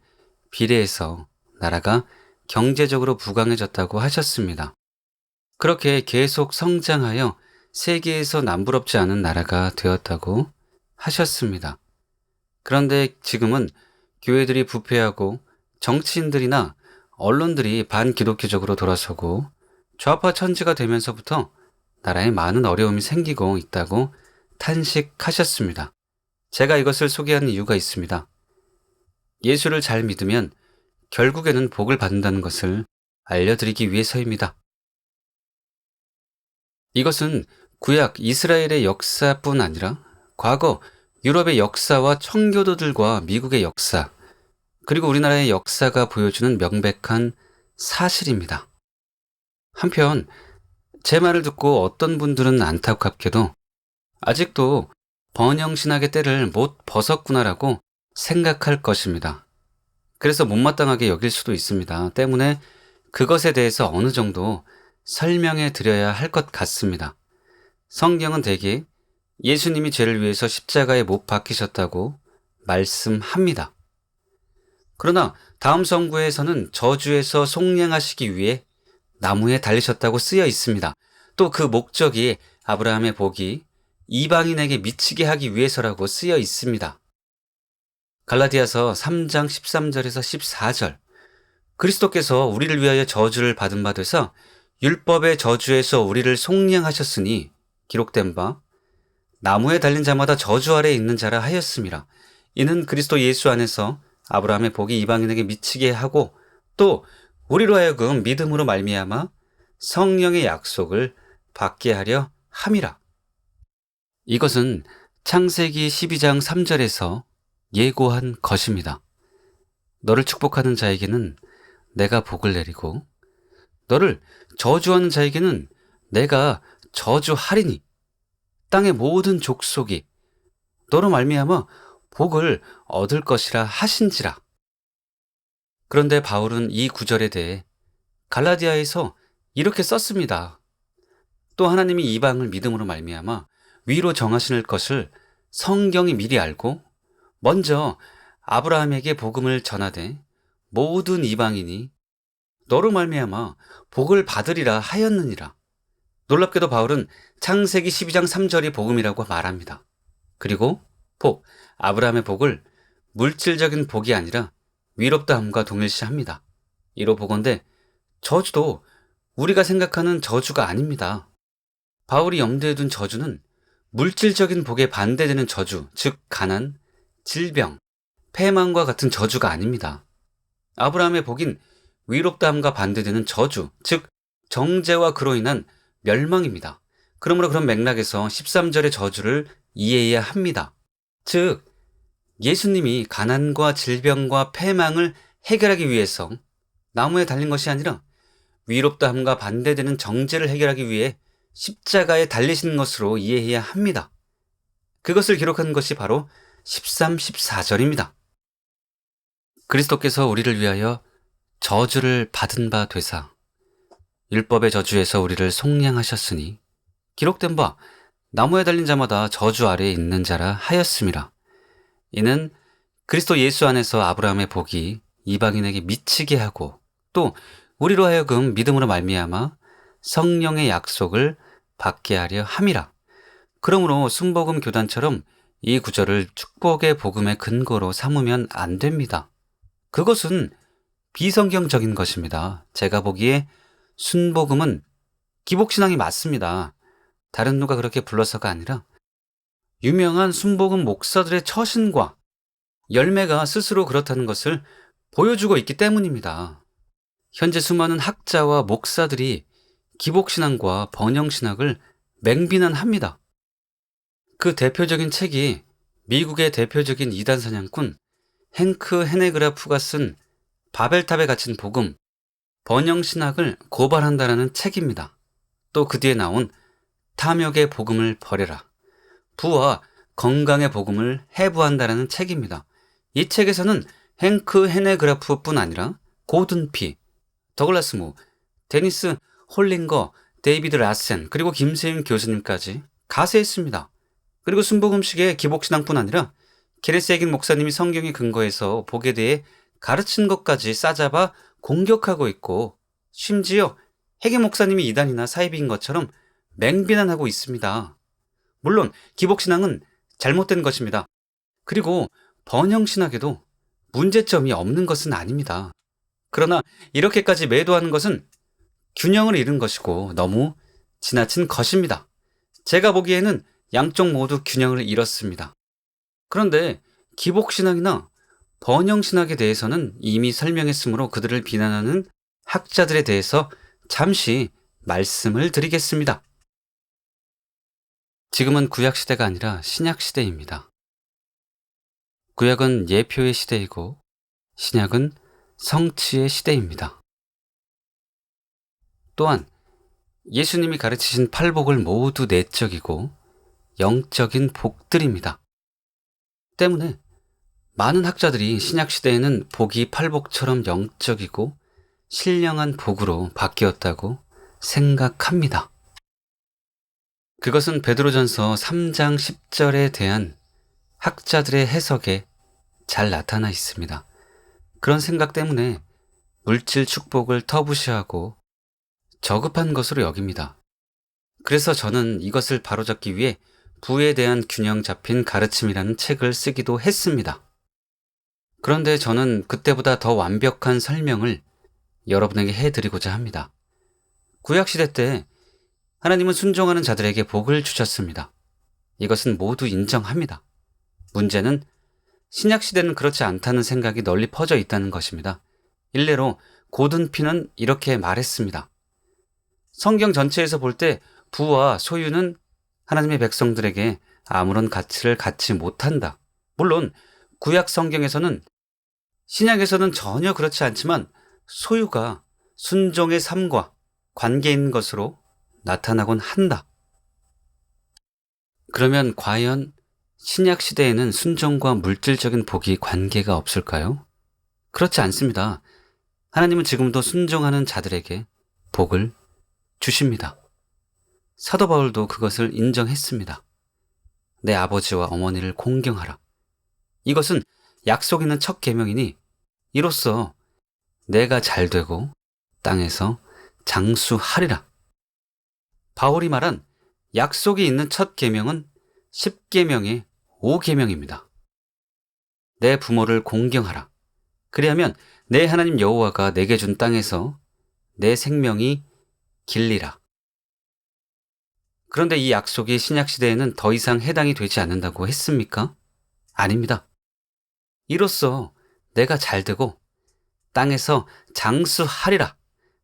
[SPEAKER 1] 비례해서 나라가 경제적으로 부강해졌다고 하셨습니다. 그렇게 계속 성장하여 세계에서 남부럽지 않은 나라가 되었다고 하셨습니다. 그런데 지금은 교회들이 부패하고 정치인들이나 언론들이 반기독교적으로 돌아서고 좌파 천지가 되면서부터 나라에 많은 어려움이 생기고 있다고 탄식하셨습니다. 제가 이것을 소개하는 이유가 있습니다. 예수를 잘 믿으면 결국에는 복을 받는다는 것을 알려드리기 위해서입니다. 이것은 구약 이스라엘의 역사뿐 아니라 과거 유럽의 역사와 청교도들과 미국의 역사, 그리고 우리나라의 역사가 보여주는 명백한 사실입니다. 한편 제 말을 듣고 어떤 분들은 안타깝게도 아직도 번영신학의 때를 못 벗었구나라고 생각할 것입니다. 그래서 못마땅하게 여길 수도 있습니다. 때문에 그것에 대해서 어느 정도 설명해 드려야 할 것 같습니다. 성경은 대개 예수님이 죄를 위해서 십자가에 못 박히셨다고 말씀합니다. 그러나 다음 성구에서는 저주에서 속량하시기 위해 나무에 달리셨다고 쓰여 있습니다. 또 그 목적이 아브라함의 복이 이방인에게 미치게 하기 위해서라고 쓰여 있습니다. 갈라디아서 3장 13절에서 14절, 그리스도께서 우리를 위하여 저주를 받은 바 되사 율법의 저주에서 우리를 속량하셨으니 기록된 바 나무에 달린 자마다 저주 아래에 있는 자라 하였습니다. 이는 그리스도 예수 안에서 아브라함의 복이 이방인에게 미치게 하고 또 우리로 하여금 믿음으로 말미암아 성령의 약속을 받게 하려 함이라. 이것은 창세기 12장 3절에서 예고한 것입니다. 너를 축복하는 자에게는 내가 복을 내리고 너를 저주하는 자에게는 내가 저주하리니 땅의 모든 족속이 너로 말미암아 복을 얻을 것이라 하신지라. 그런데 바울은 이 구절에 대해 갈라디아에서 이렇게 썼습니다. 또 하나님이 이방을 믿음으로 말미암아 위로 정하실 것을 성경이 미리 알고 먼저 아브라함에게 복음을 전하되 모든 이방인이 너로 말미암아 복을 받으리라 하였느니라. 놀랍게도 바울은 창세기 12장 3절이 복음이라고 말합니다. 그리고 아브라함의 복을 물질적인 복이 아니라 위롭다함과 동일시합니다. 이로 보건대 저주도 우리가 생각하는 저주가 아닙니다. 바울이 염두에 둔 저주는 물질적인 복에 반대되는 저주, 즉 가난, 질병, 패망과 같은 저주가 아닙니다. 아브라함의 복인 위롭다함과 반대되는 저주, 즉 정죄와 그로 인한 멸망입니다. 그러므로 그런 맥락에서 13절의 저주를 이해해야 합니다. 즉 예수님이 가난과 질병과 패망을 해결하기 위해서 나무에 달린 것이 아니라 위롭다함과 반대되는 정죄를 해결하기 위해 십자가에 달리신 것으로 이해해야 합니다. 그것을 기록한 것이 바로 13, 14절입니다. 그리스도께서 우리를 위하여 저주를 받은 바 되사 율법의 저주에서 우리를 속량하셨으니 기록된 바 나무에 달린 자마다 저주 아래에 있는 자라 하였음이라. 이는 그리스도 예수 안에서 아브라함의 복이 이방인에게 미치게 하고 또 우리로 하여금 믿음으로 말미암아 성령의 약속을 받게 하려 함이라. 그러므로 순복음 교단처럼 이 구절을 축복의 복음의 근거로 삼으면 안 됩니다. 그것은 비성경적인 것입니다. 제가 보기에 순복음은 기복신앙이 맞습니다. 다른 누가 그렇게 불러서가 아니라 유명한 순복음 목사들의 처신과 열매가 스스로 그렇다는 것을 보여주고 있기 때문입니다. 현재 수많은 학자와 목사들이 기복신앙과 번영신학을 맹비난합니다. 그 대표적인 책이 미국의 대표적인 이단 사냥꾼 행크 헤네그라프가 쓴 바벨탑에 갇힌 복음, 번영신학을 고발한다라는 책입니다. 또 그 뒤에 나온 탐욕의 복음을 버려라, 부와 건강의 복음을 해부한다라는 책입니다. 이 책에서는 행크 헤네그라프뿐 아니라 고든 피, 더글라스 무, 데니스 홀링거, 데이비드 라센, 그리고 김세윤 교수님까지 가세했습니다. 그리고 순복음식의 기복신앙뿐 아니라 게레스 에긴 목사님이 성경의 근거에서 복에 대해 가르친 것까지 싸잡아 공격하고 있고 심지어 해게 목사님이 이단이나 사이비인 것처럼 맹비난하고 있습니다. 물론 기복신앙은 잘못된 것입니다. 그리고 번영신학에도 문제점이 없는 것은 아닙니다. 그러나 이렇게까지 매도하는 것은 균형을 잃은 것이고 너무 지나친 것입니다. 제가 보기에는 양쪽 모두 균형을 잃었습니다. 그런데 기복신학이나 번영신학에 대해서는 이미 설명했으므로 그들을 비난하는 학자들에 대해서 잠시 말씀을 드리겠습니다. 지금은 구약시대가 아니라 신약시대입니다. 구약은 예표의 시대이고 신약은 성취의 시대입니다. 또한 예수님이 가르치신 팔복을 모두 내적이고 영적인 복들입니다. 때문에 많은 학자들이 신약시대에는 복이 팔복처럼 영적이고 신령한 복으로 바뀌었다고 생각합니다. 그것은 베드로전서 3장 10절에 대한 학자들의 해석에 잘 나타나 있습니다. 그런 생각 때문에 물질 축복을 터부시하고 저급한 것으로 여깁니다. 그래서 저는 이것을 바로잡기 위해 부에 대한 균형 잡힌 가르침이라는 책을 쓰기도 했습니다. 그런데 저는 그때보다 더 완벽한 설명을 여러분에게 해드리고자 합니다. 구약시대 때 하나님은 순종하는 자들에게 복을 주셨습니다. 이것은 모두 인정합니다. 문제는 신약시대는 그렇지 않다는 생각이 널리 퍼져 있다는 것입니다. 일례로 고든 피는 이렇게 말했습니다. 성경 전체에서 볼 때 부와 소유는 하나님의 백성들에게 아무런 가치를 갖지 못한다. 물론 구약 성경에서는 신약에서는 전혀 그렇지 않지만 소유가 순종의 삶과 관계 있는 것으로 나타나곤 한다. 그러면 과연 신약 시대에는 순종과 물질적인 복이 관계가 없을까요? 그렇지 않습니다. 하나님은 지금도 순종하는 자들에게 복을 주십니다. 사도 바울도 그것을 인정했습니다. 내 아버지와 어머니를 공경하라. 이것은 약속 있는 첫 계명이니 이로써 내가 잘되고 땅에서 장수하리라. 바울이 말한 약속이 있는 첫 계명은 10계명의 5계명입니다. 내 부모를 공경하라. 그리하면 내 하나님 여호와가 내게 준 땅에서 내 생명이 길리라. 그런데 이 약속이 신약시대에는 더 이상 해당이 되지 않는다고 했습니까? 아닙니다. 이로써 내가 잘되고 땅에서 장수하리라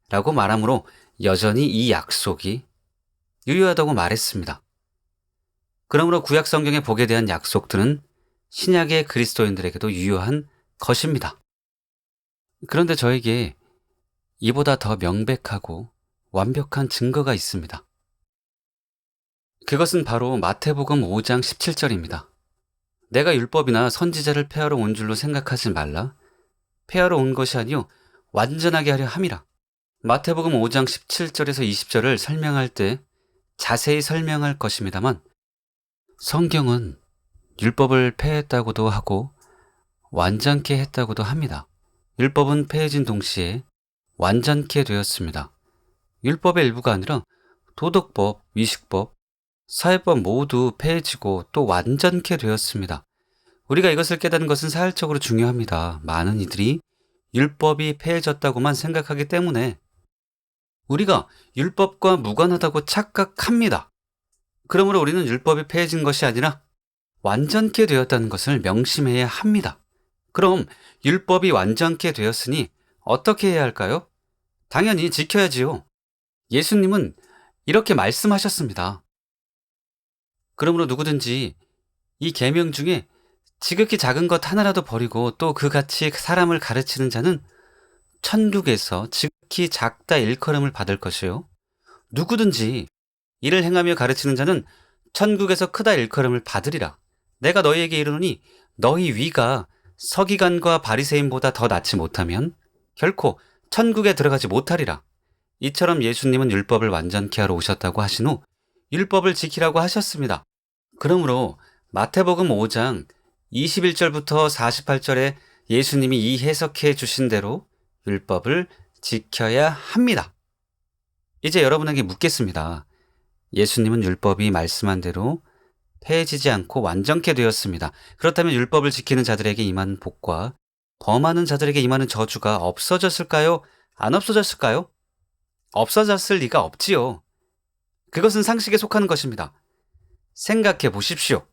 [SPEAKER 1] 라고 말하므로 여전히 이 약속이 유효하다고 말했습니다. 그러므로 구약 성경의 복에 대한 약속들은 신약의 그리스도인들에게도 유효한 것입니다. 그런데 저에게 이보다 더 명백하고 완벽한 증거가 있습니다. 그것은 바로 마태복음 5장 17절입니다. 내가 율법이나 선지자를 폐하러 온 줄로 생각하지 말라. 폐하러 온 것이 아니요 완전하게 하려 함이라. 마태복음 5장 17절에서 20절을 설명할 때 자세히 설명할 것입니다만 성경은 율법을 폐했다고도 하고 완전케 했다고도 합니다. 율법은 폐해진 동시에 완전케 되었습니다. 율법의 일부가 아니라 도덕법, 위식법, 사회법 모두 폐해지고 또 완전케 되었습니다. 우리가 이것을 깨닫는 것은 사실적으로 중요합니다. 많은 이들이 율법이 폐해졌다고만 생각하기 때문에 우리가 율법과 무관하다고 착각합니다. 그러므로 우리는 율법이 폐해진 것이 아니라 완전케 되었다는 것을 명심해야 합니다. 그럼 율법이 완전케 되었으니 어떻게 해야 할까요? 당연히 지켜야지요. 예수님은 이렇게 말씀하셨습니다. 그러므로 누구든지 이 계명 중에 지극히 작은 것 하나라도 버리고 또 그같이 사람을 가르치는 자는 천국에서 지극히 작다 일컬음을 받을 것이요. 누구든지 이를 행하며 가르치는 자는 천국에서 크다 일컬음을 받으리라. 내가 너희에게 이르노니 너희 위가 서기관과 바리새인보다 더 낫지 못하면 결코 천국에 들어가지 못하리라. 이처럼 예수님은 율법을 완전케 하러 오셨다고 하신 후 율법을 지키라고 하셨습니다. 그러므로 마태복음 5장 21절부터 48절에 예수님이 이 해석해 주신 대로 율법을 지켜야 합니다. 이제 여러분에게 묻겠습니다. 예수님은 율법이 말씀한 대로 폐해지지 않고 완전케 되었습니다. 그렇다면 율법을 지키는 자들에게 임하는 복과 범하는 자들에게 임하는 저주가 없어졌을까요? 안 없어졌을까요? 없어졌을 리가 없지요. 그것은 상식에 속하는 것입니다. 생각해 보십시오.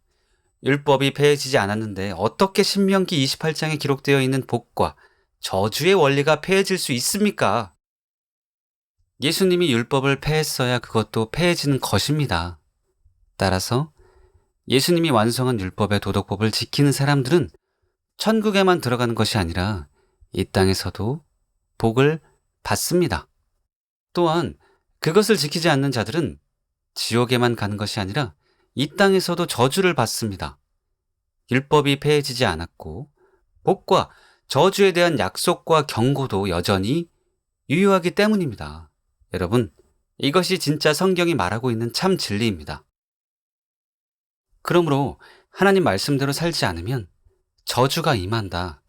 [SPEAKER 1] 율법이 폐해지지 않았는데 어떻게 신명기 28장에 기록되어 있는 복과 저주의 원리가 폐해질 수 있습니까? 예수님이 율법을 폐했어야 그것도 폐해지는 것입니다. 따라서 예수님이 완성한 율법의 도덕법을 지키는 사람들은 천국에만 들어가는 것이 아니라 이 땅에서도 복을 받습니다. 또한 그것을 지키지 않는 자들은 지옥에만 가는 것이 아니라 이 땅에서도 저주를 받습니다. 율법이 폐해지지 않았고 복과 저주에 대한 약속과 경고도 여전히 유효하기 때문입니다. 여러분, 이것이 진짜 성경이 말하고 있는 참 진리입니다. 그러므로 하나님 말씀대로 살지 않으면 저주가 임한다.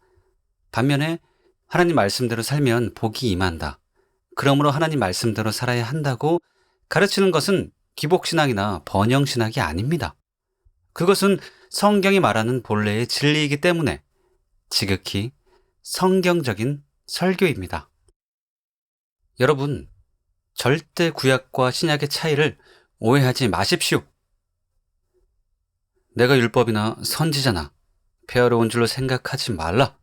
[SPEAKER 1] 반면에 하나님 말씀대로 살면 복이 임한다. 그러므로 하나님 말씀대로 살아야 한다고 가르치는 것은 기복신학이나 번영신학이 아닙니다. 그것은 성경이 말하는 본래의 진리이기 때문에 지극히 성경적인 설교입니다. 여러분, 절대 구약과 신약의 차이를 오해하지 마십시오. 내가 율법이나 선지자나 폐하러 온 줄로 생각하지 말라.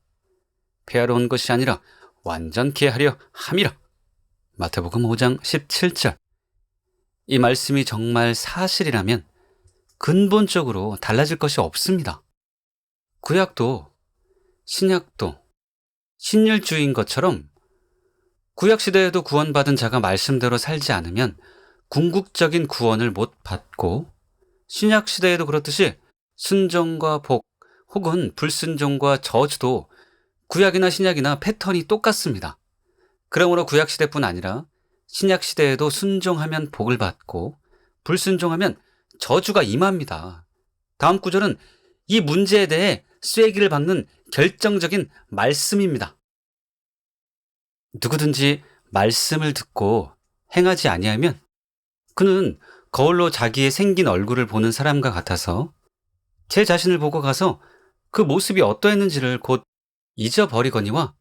[SPEAKER 1] 폐하러 온 것이 아니라 완전케 하려 함이라. 마태복음 5장 17절. 이 말씀이 정말 사실이라면 근본적으로 달라질 것이 없습니다. 구약도 신약도 신율주의인 것처럼 구약시대에도 구원받은 자가 말씀대로 살지 않으면 궁극적인 구원을 못 받고 신약시대에도 그렇듯이 순종과 복 혹은 불순종과 저주도 구약이나 신약이나 패턴이 똑같습니다. 그러므로 구약시대뿐 아니라 신약시대에도 순종하면 복을 받고 불순종하면 저주가 임합니다. 다음 구절은 이 문제에 대해 쐐기를 박는 결정적인 말씀입니다. 누구든지 말씀을 듣고 행하지 아니하면 그는 거울로 자기의 생긴 얼굴을 보는 사람과 같아서 제 자신을 보고 가서 그 모습이 어떠했는지를 곧 잊어버리거니와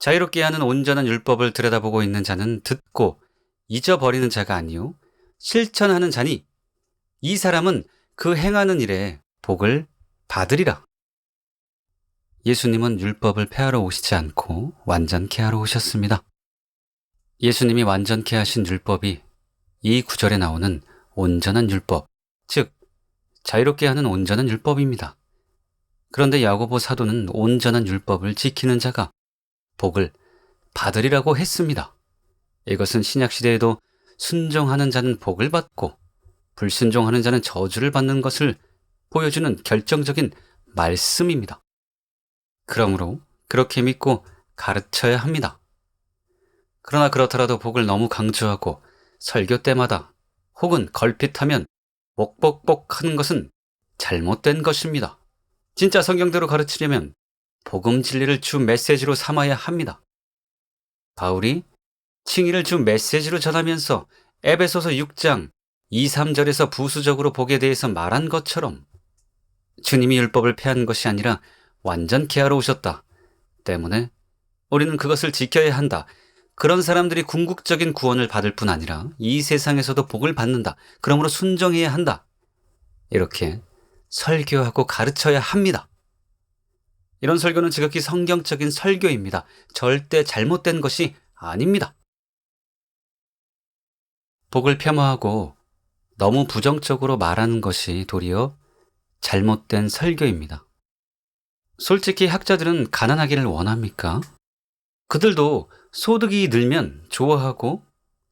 [SPEAKER 1] 자유롭게 하는 온전한 율법을 들여다보고 있는 자는 듣고 잊어버리는 자가 아니요 실천하는 자니 이 사람은 그 행하는 일에 복을 받으리라. 예수님은 율법을 폐하러 오시지 않고 완전케 하러 오셨습니다. 예수님이 완전케 하신 율법이 이 구절에 나오는 온전한 율법, 즉 자유롭게 하는 온전한 율법입니다. 그런데 야고보 사도는 온전한 율법을 지키는 자가 복을 받으리라고 했습니다. 이것은 신약시대에도 순종하는 자는 복을 받고 불순종하는 자는 저주를 받는 것을 보여주는 결정적인 말씀입니다. 그러므로 그렇게 믿고 가르쳐야 합니다. 그러나 그렇더라도 복을 너무 강조하고 설교 때마다 혹은 걸핏하면 뽁뽁뽁 하는 것은 잘못된 것입니다. 진짜 성경대로 가르치려면 복음 진리를 주 메시지로 삼아야 합니다. 바울이 칭의를 주 메시지로 전하면서 에베소서 6장 2, 3절에서 부수적으로 복에 대해서 말한 것처럼 주님이 율법을 폐한 것이 아니라 완전케 하러 오셨다. 때문에 우리는 그것을 지켜야 한다. 그런 사람들이 궁극적인 구원을 받을 뿐 아니라 이 세상에서도 복을 받는다. 그러므로 순종해야 한다. 이렇게 설교하고 가르쳐야 합니다. 이런 설교는 지극히 성경적인 설교입니다. 절대 잘못된 것이 아닙니다. 복을 폄하하고 너무 부정적으로 말하는 것이 도리어 잘못된 설교입니다. 솔직히 학자들은 가난하기를 원합니까? 그들도 소득이 늘면 좋아하고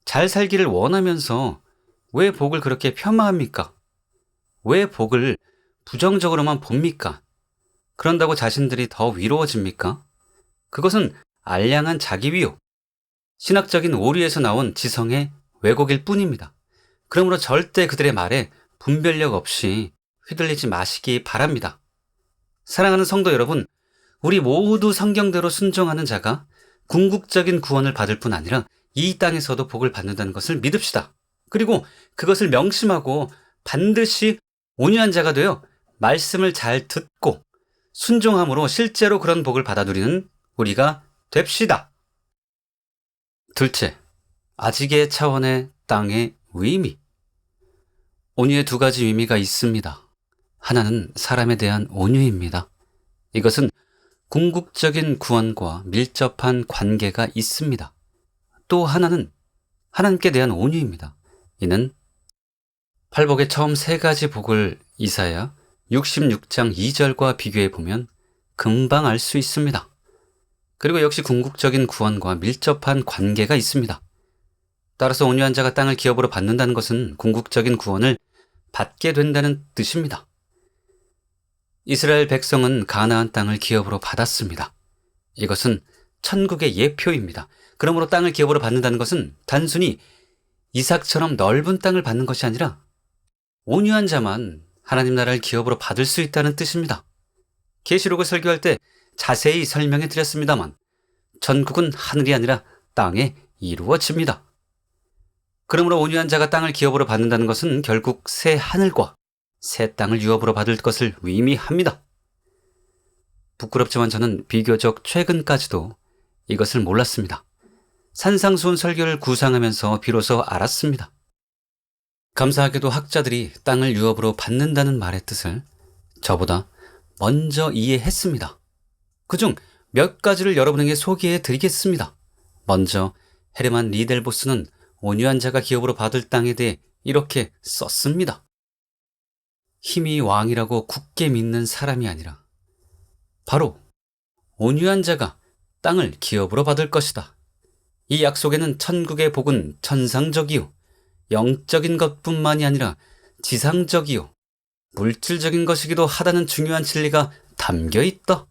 [SPEAKER 1] 잘 살기를 원하면서 왜 복을 그렇게 폄하합니까? 왜 복을 부정적으로만 봅니까? 그런다고 자신들이 더 위로워집니까? 그것은 알량한 자기위요, 신학적인 오류에서 나온 지성의 왜곡일 뿐입니다. 그러므로 절대 그들의 말에 분별력 없이 휘둘리지 마시기 바랍니다. 사랑하는 성도 여러분, 우리 모두 성경대로 순종하는 자가 궁극적인 구원을 받을 뿐 아니라 이 땅에서도 복을 받는다는 것을 믿읍시다. 그리고 그것을 명심하고 반드시 온유한 자가 되어 말씀을 잘 듣고 순종함으로 실제로 그런 복을 받아 누리는 우리가 됩시다. 둘째, 아직의 차원의 땅의 의미. 온유의 두 가지 의미가 있습니다. 하나는 사람에 대한 온유입니다. 이것은 궁극적인 구원과 밀접한 관계가 있습니다. 또 하나는 하나님께 대한 온유입니다. 이는 팔복의 처음 세 가지 복을 이사야 66장 2절과 비교해 보면 금방 알 수 있습니다. 그리고 역시 궁극적인 구원과 밀접한 관계가 있습니다. 따라서 온유한 자가 땅을 기업으로 받는다는 것은 궁극적인 구원을 받게 된다는 뜻입니다. 이스라엘 백성은 가나안 땅을 기업으로 받았습니다. 이것은 천국의 예표입니다. 그러므로 땅을 기업으로 받는다는 것은 단순히 이삭처럼 넓은 땅을 받는 것이 아니라 온유한 자만 하나님 나라를 기업으로 받을 수 있다는 뜻입니다. 계시록을 설교할 때 자세히 설명해 드렸습니다만 천국은 하늘이 아니라 땅에 이루어집니다. 그러므로 온유한 자가 땅을 기업으로 받는다는 것은 결국 새 하늘과 새 땅을 유업으로 받을 것을 의미합니다. 부끄럽지만 저는 비교적 최근까지도 이것을 몰랐습니다. 산상수훈 설교를 구상하면서 비로소 알았습니다. 감사하게도 학자들이 땅을 유업으로 받는다는 말의 뜻을 저보다 먼저 이해했습니다. 그중 몇 가지를 여러분에게 소개해 드리겠습니다. 먼저 헤르만 리델보스는 온유한 자가 기업으로 받을 땅에 대해 이렇게 썼습니다. 힘이 왕이라고 굳게 믿는 사람이 아니라 바로 온유한 자가 땅을 기업으로 받을 것이다. 이 약속에는 천국의 복은 천상적이요 영적인 것뿐만이 아니라 지상적이요 물질적인 것이기도 하다는 중요한 진리가 담겨 있다.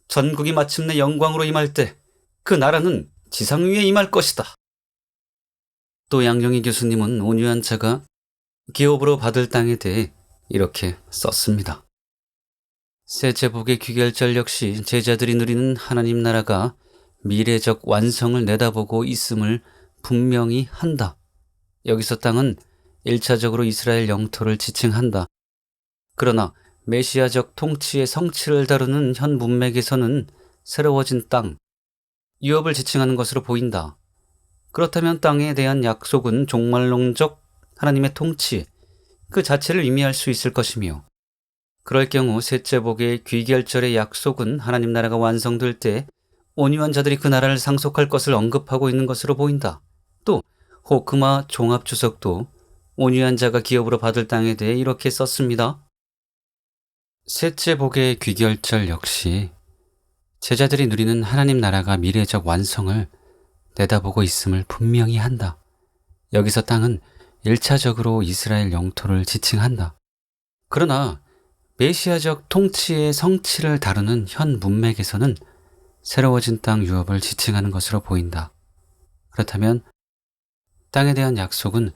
[SPEAKER 1] 전국이 마침내 영광으로 임할 때 그 나라는 지상 위에 임할 것이다. 또 양경희 교수님은 온유한 자가 기업으로 받을 땅에 대해 이렇게 썼습니다. 셋째 복의 귀결절 역시 제자들이 누리는 하나님 나라가 미래적 완성을 내다보고 있음을 분명히 한다. 여기서 땅은 1차적으로 이스라엘 영토를 지칭한다. 그러나 메시아적 통치의 성취를 다루는 현 문맥에서는 새로워진 땅, 유업을 지칭하는 것으로 보인다. 그렇다면 땅에 대한 약속은 종말론적 하나님의 통치, 그 자체를 의미할 수 있을 것이며, 그럴 경우 셋째 복의 귀결절의 약속은 하나님 나라가 완성될 때 온유한 자들이 그 나라를 상속할 것을 언급하고 있는 것으로 보인다. 또 호크마 종합주석도 온유한 자가 기업으로 받을 땅에 대해 이렇게 썼습니다. 셋째 복의 귀결절 역시 제자들이 누리는 하나님 나라가 미래적 완성을 내다보고 있음을 분명히 한다. 여기서 땅은 1차적으로 이스라엘 영토를 지칭한다. 그러나 메시아적 통치의 성취를 다루는 현 문맥에서는 새로워진 땅 유업을 지칭하는 것으로 보인다. 그렇다면 땅에 대한 약속은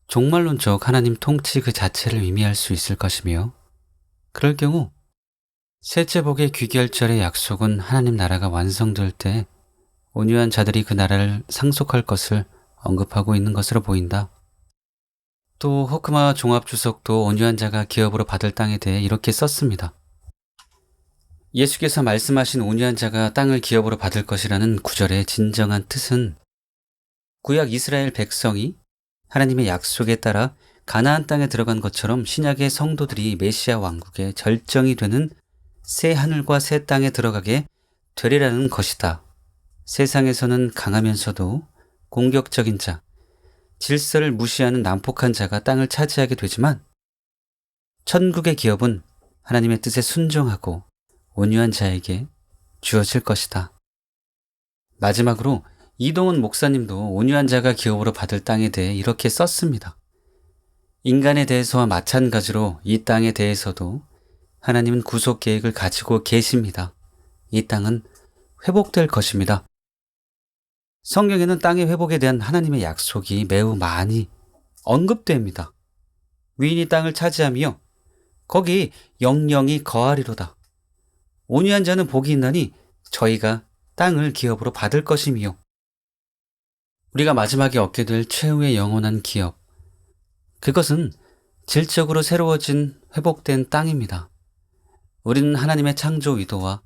[SPEAKER 1] 종말론적 하나님 통치 그 자체를 의미할 수 있을 것이며, 그럴 경우 셋째 복의 귀결절의 약속은 하나님 나라가 완성될 때 온유한 자들이 그 나라를 상속할 것을 언급하고 있는 것으로 보인다. 또 호크마 종합주석도 온유한 자가 기업으로 받을 땅에 대해 이렇게 썼습니다. 예수께서 말씀하신 온유한 자가 땅을 기업으로 받을 것이라는 구절의 진정한 뜻은 구약 이스라엘 백성이 하나님의 약속에 따라 가나안 땅에 들어간 것처럼 신약의 성도들이 메시아 왕국의 절정이 되는 새 하늘과 새 땅에 들어가게 되리라는 것이다. 세상에서는 강하면서도 공격적인 자, 질서를 무시하는 난폭한 자가 땅을 차지하게 되지만 천국의 기업은 하나님의 뜻에 순종하고 온유한 자에게 주어질 것이다. 마지막으로 이동훈 목사님도 온유한 자가 기업으로 받을 땅에 대해 이렇게 썼습니다. 인간에 대해서와 마찬가지로 이 땅에 대해서도 하나님은 구속 계획을 가지고 계십니다. 이 땅은 회복될 것입니다. 성경에는 땅의 회복에 대한 하나님의 약속이 매우 많이 언급됩니다. 위인이 땅을 차지하며 거기 영영이 거하리로다. 온유한 자는 복이 있나니 저희가 땅을 기업으로 받을 것이며, 우리가 마지막에 얻게 될 최후의 영원한 기업, 그것은 질적으로 새로워진 회복된 땅입니다. 우리는 하나님의 창조 의도와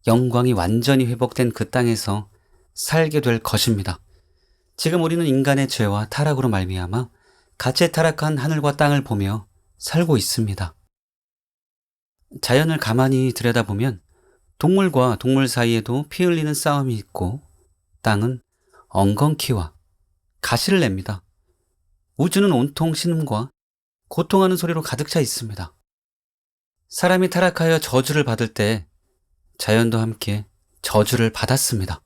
[SPEAKER 1] 영광이 완전히 회복된 그 땅에서 살게 될 것입니다. 지금 우리는 인간의 죄와 타락으로 말미암아 같이 타락한 하늘과 땅을 보며 살고 있습니다. 자연을 가만히 들여다보면 동물과 동물 사이에도 피 흘리는 싸움이 있고, 땅은 엉겅퀴와 가시를 냅니다. 우주는 온통 신음과 고통하는 소리로 가득 차 있습니다. 사람이 타락하여 저주를 받을 때 자연도 함께 저주를 받았습니다.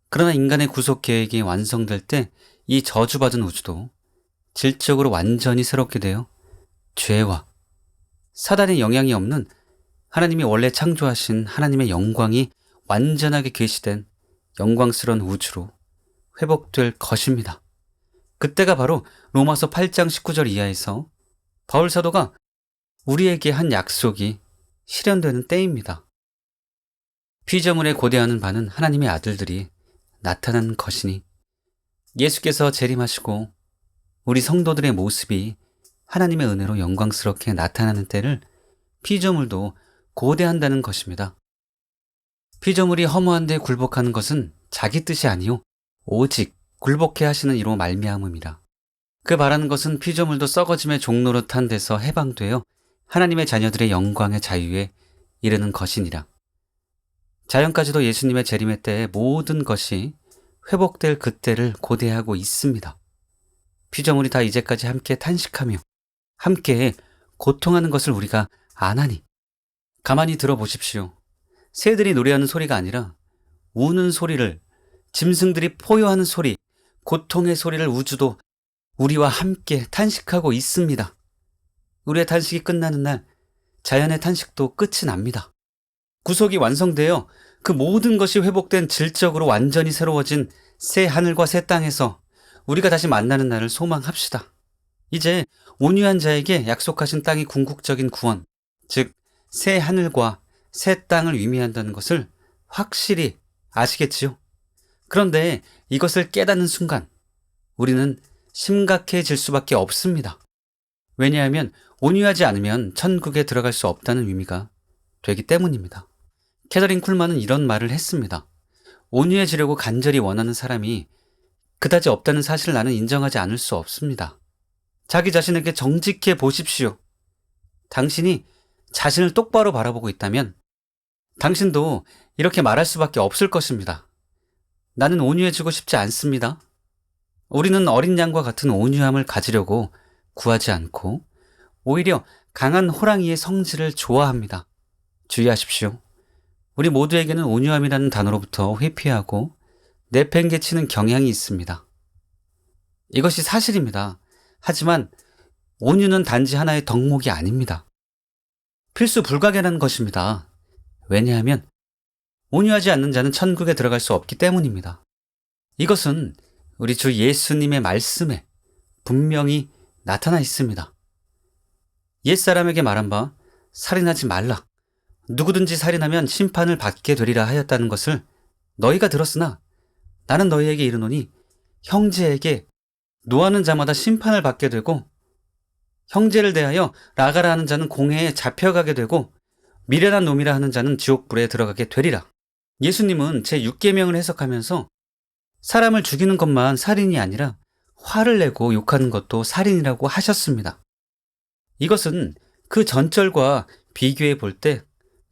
[SPEAKER 1] 그러나 인간의 구속 계획이 완성될 때 이 저주받은 우주도 질적으로 완전히 새롭게 되어 죄와 사단의 영향이 없는 하나님이 원래 창조하신 하나님의 영광이 완전하게 계시된 영광스러운 우주로 회복될 것입니다. 그때가 바로 로마서 8장 19절 이하에서 바울 사도가 우리에게 한 약속이 실현되는 때입니다. 피조물에 고대하는 바는 하나님의 아들들이 나타난 것이니, 예수께서 재림하시고 우리 성도들의 모습이 하나님의 은혜로 영광스럽게 나타나는 때를 피조물도 고대한다는 것입니다. 피조물이 허무한 데 굴복하는 것은 자기 뜻이 아니요 오직 굴복해 하시는 이로 말미암음이라. 그 바라는 것은 피조물도 썩어짐의 종노릇한 데서 해방되어 하나님의 자녀들의 영광의 자유에 이르는 것이니라. 자연까지도 예수님의 재림의 때에 모든 것이 회복될 그때를 고대하고 있습니다. 피조물이 다 이제까지 함께 탄식하며 함께 고통하는 것을 우리가 아나니, 가만히 들어보십시오. 새들이 노래하는 소리가 아니라 우는 소리를, 짐승들이 포효하는 소리, 고통의 소리를 우주도 우리와 함께 탄식하고 있습니다. 우리의 탄식이 끝나는 날 자연의 탄식도 끝이 납니다. 구속이 완성되어 그 모든 것이 회복된 질적으로 완전히 새로워진 새 하늘과 새 땅에서 우리가 다시 만나는 날을 소망합시다. 이제 온유한 자에게 약속하신 땅이 궁극적인 구원, 즉 새 하늘과 새 땅을 의미한다는 것을 확실히 아시겠지요? 그런데 이것을 깨닫는 순간 우리는 심각해질 수밖에 없습니다. 왜냐하면 온유하지 않으면 천국에 들어갈 수 없다는 의미가 되기 때문입니다. 캐서린 쿨만은 이런 말을 했습니다. 온유해지려고 간절히 원하는 사람이 그다지 없다는 사실을 나는 인정하지 않을 수 없습니다. 자기 자신에게 정직해 보십시오. 당신이 자신을 똑바로 바라보고 있다면 당신도 이렇게 말할 수밖에 없을 것입니다. 나는 온유해지고 싶지 않습니다. 우리는 어린 양과 같은 온유함을 가지려고 구하지 않고 오히려 강한 호랑이의 성질을 좋아합니다. 주의하십시오. 우리 모두에게는 온유함이라는 단어로부터 회피하고 내팽개치는 경향이 있습니다. 이것이 사실입니다. 하지만 온유는 단지 하나의 덕목이 아닙니다. 필수 불가결한 것입니다. 왜냐하면 온유하지 않는 자는 천국에 들어갈 수 없기 때문입니다. 이것은 우리 주 예수님의 말씀에 분명히 나타나 있습니다. 옛사람에게 말한 바 살인하지 말라. 누구든지 살인하면 심판을 받게 되리라 하였다는 것을 너희가 들었으나 나는 너희에게 이르노니 형제에게 노하는 자마다 심판을 받게 되고 형제를 대하여 라가라 하는 자는 공회에 잡혀가게 되고 미련한 놈이라 하는 자는 지옥불에 들어가게 되리라. 예수님은 제6계명을 해석하면서 사람을 죽이는 것만 살인이 아니라 화를 내고 욕하는 것도 살인이라고 하셨습니다. 이것은 그 전절과 비교해 볼 때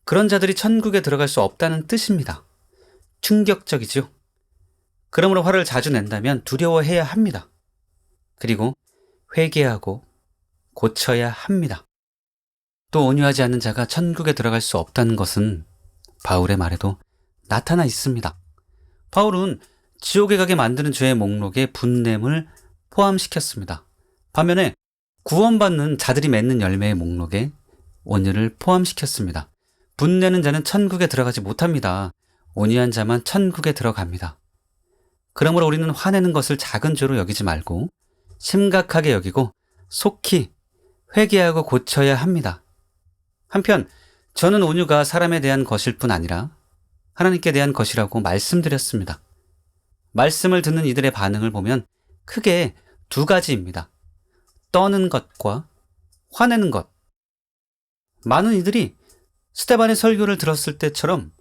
[SPEAKER 1] 그런 자들이 천국에 들어갈 수 없다는 뜻입니다. 충격적이죠. 그러므로 화를 자주 낸다면 두려워해야 합니다. 그리고 회개하고 고쳐야 합니다. 또 온유하지 않는 자가 천국에 들어갈 수 없다는 것은 바울의 말에도 나타나 있습니다. 바울은 지옥에 가게 만드는 죄의 목록에 분냄을 포함시켰습니다. 반면에 구원받는 자들이 맺는 열매의 목록에 온유를 포함시켰습니다. 분내는 자는 천국에 들어가지 못합니다. 온유한 자만 천국에 들어갑니다. 그러므로 우리는 화내는 것을 작은 죄로 여기지 말고 심각하게 여기고 속히 회개하고 고쳐야 합니다. 한편 저는 온유가 사람에 대한 것일 뿐 아니라 하나님께 대한 것이라고 말씀드렸습니다. 말씀을 듣는 이들의 반응을 보면 크게 두 가지입니다. 떠는 것과 화내는 것. 많은 이들이 스데반의 설교를 들었을 때처럼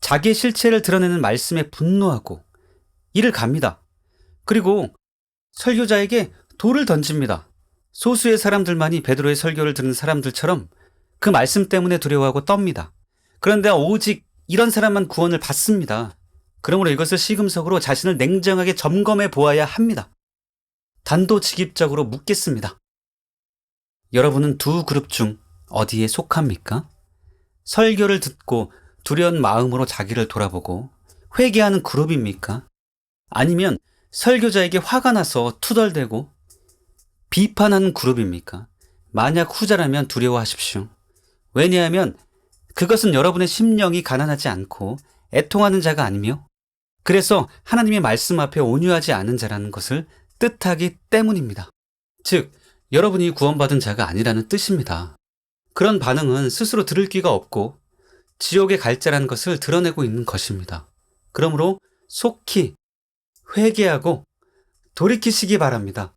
[SPEAKER 1] 자기의 실체를 드러내는 말씀에 분노하고 이를 갑니다. 그리고 설교자에게 돌을 던집니다. 소수의 사람들만이 베드로의 설교를 듣는 사람들처럼 그 말씀 때문에 두려워하고 떱니다. 그런데 오직 이런 사람만 구원을 받습니다. 그러므로 이것을 시금석으로 자신을 냉정하게 점검해 보아야 합니다. 단도직입적으로 묻겠습니다. 여러분은 두 그룹 중 어디에 속합니까? 설교를 듣고 두려운 마음으로 자기를 돌아보고 회개하는 그룹입니까? 아니면 설교자에게 화가 나서 투덜대고 비판하는 그룹입니까? 만약 후자라면 두려워하십시오. 왜냐하면 그것은 여러분의 심령이 가난하지 않고 애통하는 자가 아니며 그래서 하나님의 말씀 앞에 온유하지 않은 자라는 것을 뜻하기 때문입니다. 즉, 여러분이 구원받은 자가 아니라는 뜻입니다. 그런 반응은 스스로 들을 귀가 없고 지옥에 갈 자라는 것을 드러내고 있는 것입니다. 그러므로 속히 회개하고 돌이키시기 바랍니다.